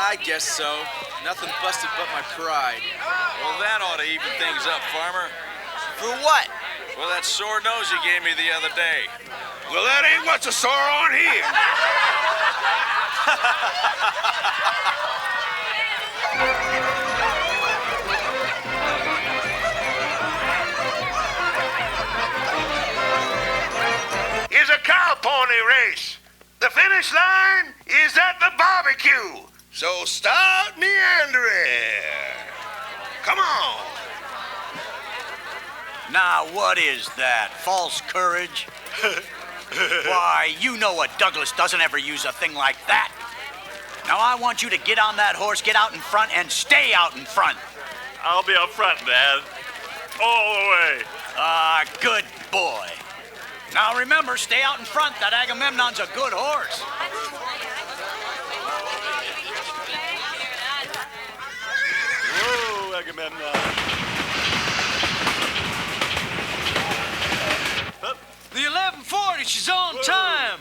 I guess so. Nothing busted but my pride. Well, that ought to even things up, farmer. For what? Well, that sore nose you gave me the other day. Well, that ain't what's a sore on here. It's a cow pony race. The finish line is at the barbecue. So start meandering. Come on. Now, what is that? False courage? Why, you know what Douglas doesn't ever use a thing like that. Now, I want you to get on that horse, get out in front, and stay out in front. I'll be up front, Dad. All the way. Good boy. Now, remember, stay out in front. That Agamemnon's a good horse. Whoa, Agamemnon. The 1140, she's on time.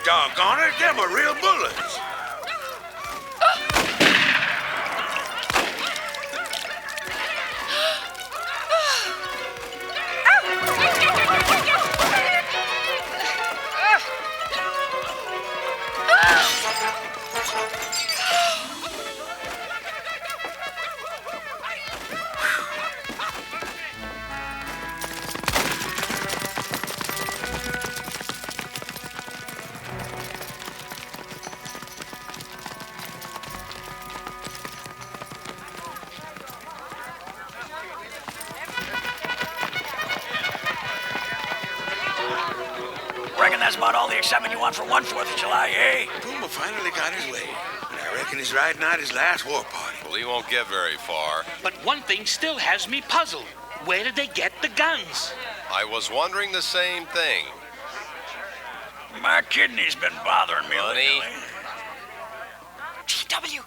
Doggone it, them are real bullets. That's about all the excitement you want for one 4th of July, eh? Puma finally got his way. And I reckon he's riding out his last war party. Well, he won't get very far. But one thing still has me puzzled. Where did they get the guns? I was wondering the same thing. My kidney's been bothering me Honey. lately. T.W.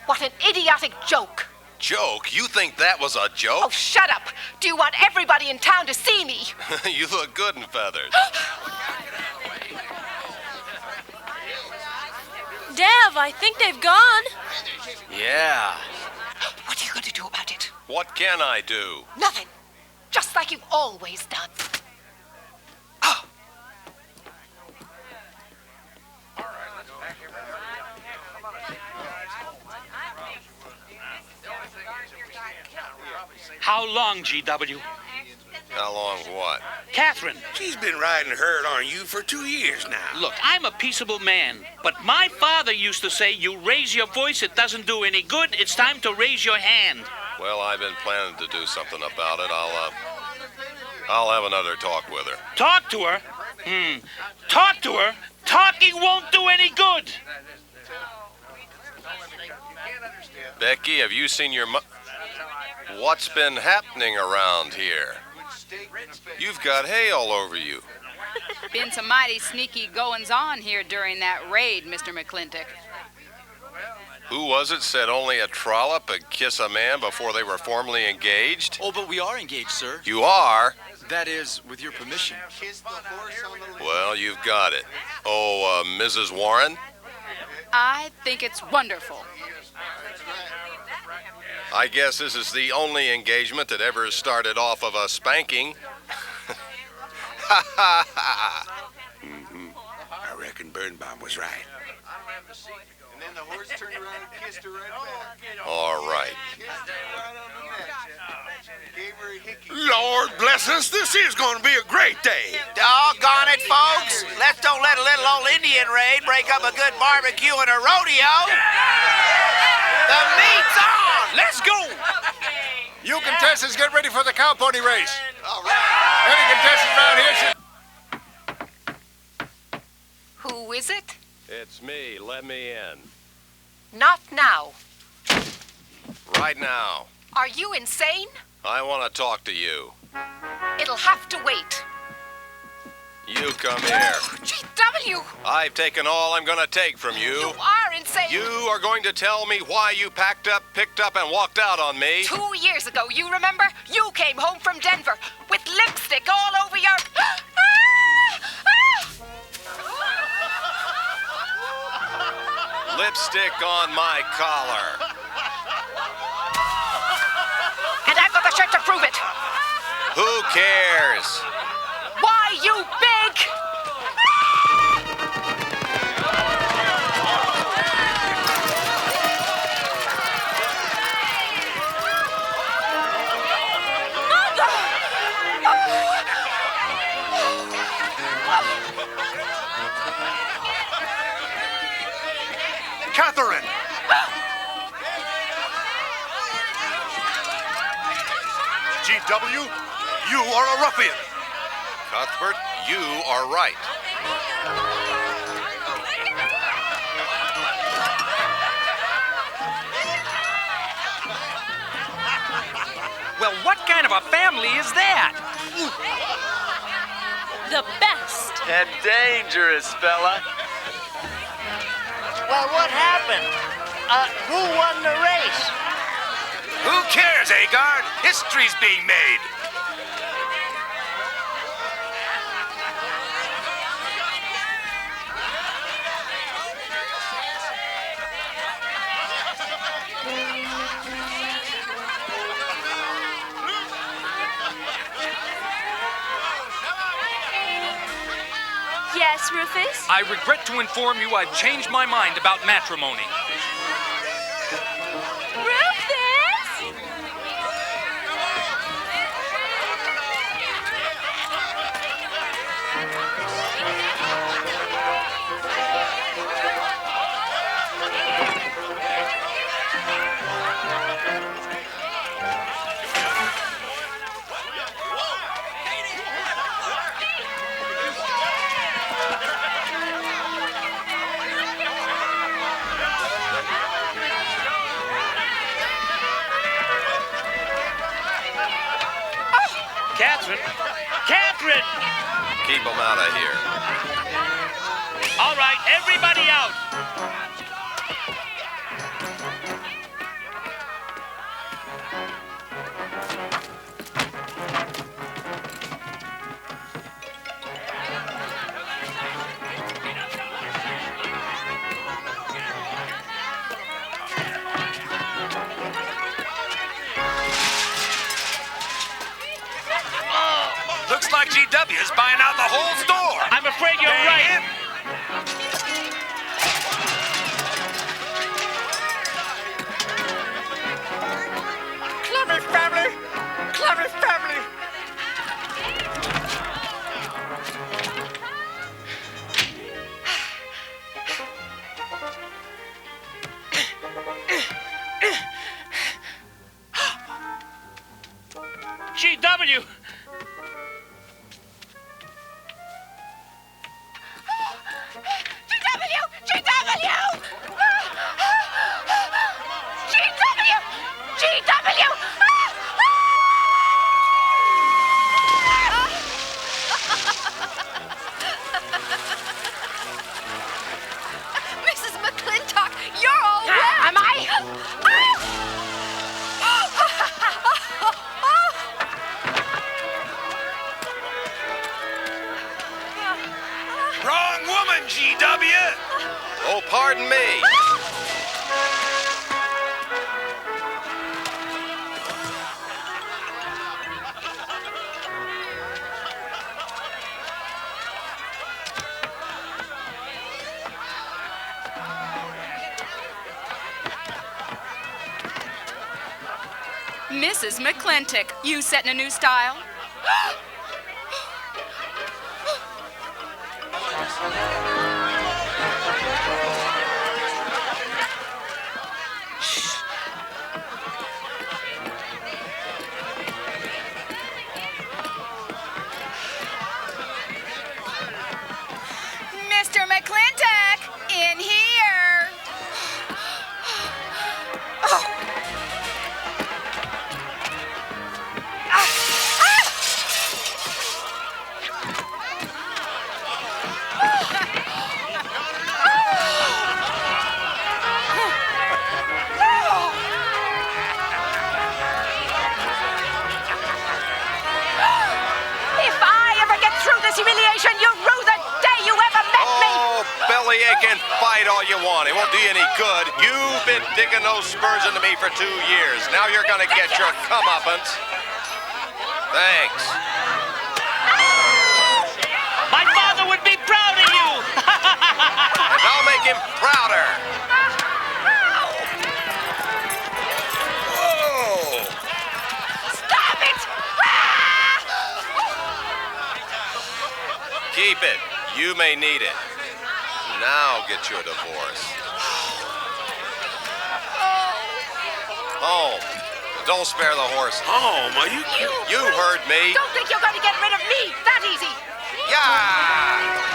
What an idiotic joke. Joke? You think that was a joke? Oh, shut up. Do you want everybody in town to see me? You look good in feathers. Dev, I think they've gone. Yeah. What are you going to do about it? What can I do? Nothing. Just like you've always done. How long, GW? How long what? Katherine. She's been riding herd on you for 2 years now. Look, I'm a peaceable man, but my father used to say, you raise your voice, it doesn't do any good, it's time to raise your hand. Well, I've been planning to do something about it. I'll have another talk with her. Talk to her? Talk to her? Talking won't do any good. Becky, have you seen your What's been happening around here? You've got hay all over you. Been some mighty sneaky goings-on here during that raid, Mr. McLintock. Who was it said only a trollop would kiss a man before they were formally engaged? Oh, but we are engaged, sir. You are? That is, with your permission. Well, you've got it. Oh, Mrs. Warren? I think it's wonderful. I guess this is the only engagement that ever started off of a spanking. Ha ha ha! I reckon Birnbaum was right. And then the horse turned around and kissed her right back. All right. Lord bless us, this is going to be a great day. Doggone it, folks. Let's don't let a little old Indian raid break up a good barbecue and a rodeo. The meat's on. Let's go. You contestants get ready for the cow pony race. All right. Any contestants around here should... Who is it? It's me. Let me in. Not now. Right now. Are you insane? I want to talk to you. It'll have to wait. You come here. GW! I've taken all I'm going to take from you. You are insane! You are going to tell me why you packed up, picked up, and walked out on me. 2 years ago, you remember? You came home from Denver with lipstick all over your... Lipstick on my collar. And I've got the shirt to prove it. Who cares? Why, you big... Katherine! GW, you are a ruffian. Cuthbert, you are right. Well, what kind of a family is that? The best. And dangerous, fella. Well, what happened? Who won the race? Who cares, Agard? History's being made. Yes, Rufus? I regret to inform you I've changed my mind about matrimony. Rufus! Katherine! Keep them out of here. All right, everybody out! Looks like GW is buying out the whole store. I'm afraid you're right. Clever family! Clever family! GW! Pardon me. Mrs. McLintock, you setting a new style? Mr. McLintock, in here. Oh. Humiliation, you rue the day you ever met me! Oh, bellyache and fight all you want. It won't do you any good. You've been digging those spurs into me for 2 years. Now you're gonna get your comeuppance. Thanks. My father would be proud of you! And I'll make him prouder. Whoa! Stop it! Keep it. You may need it. Now get your divorce. Home. Don't spare the horse. Home? Are you... You heard me. Don't think you're going to get rid of me that easy! Yeah!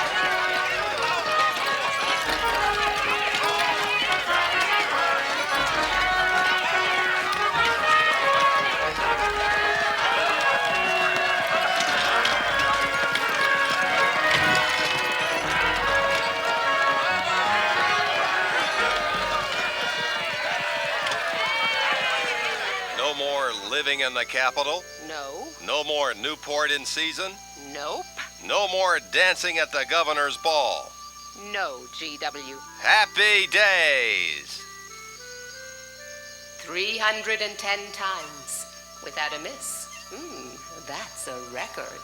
No more living in the capital? No. No more Newport in season? Nope. No more dancing at the governor's ball? No, GW. Happy days! 310 times without a miss. That's a record.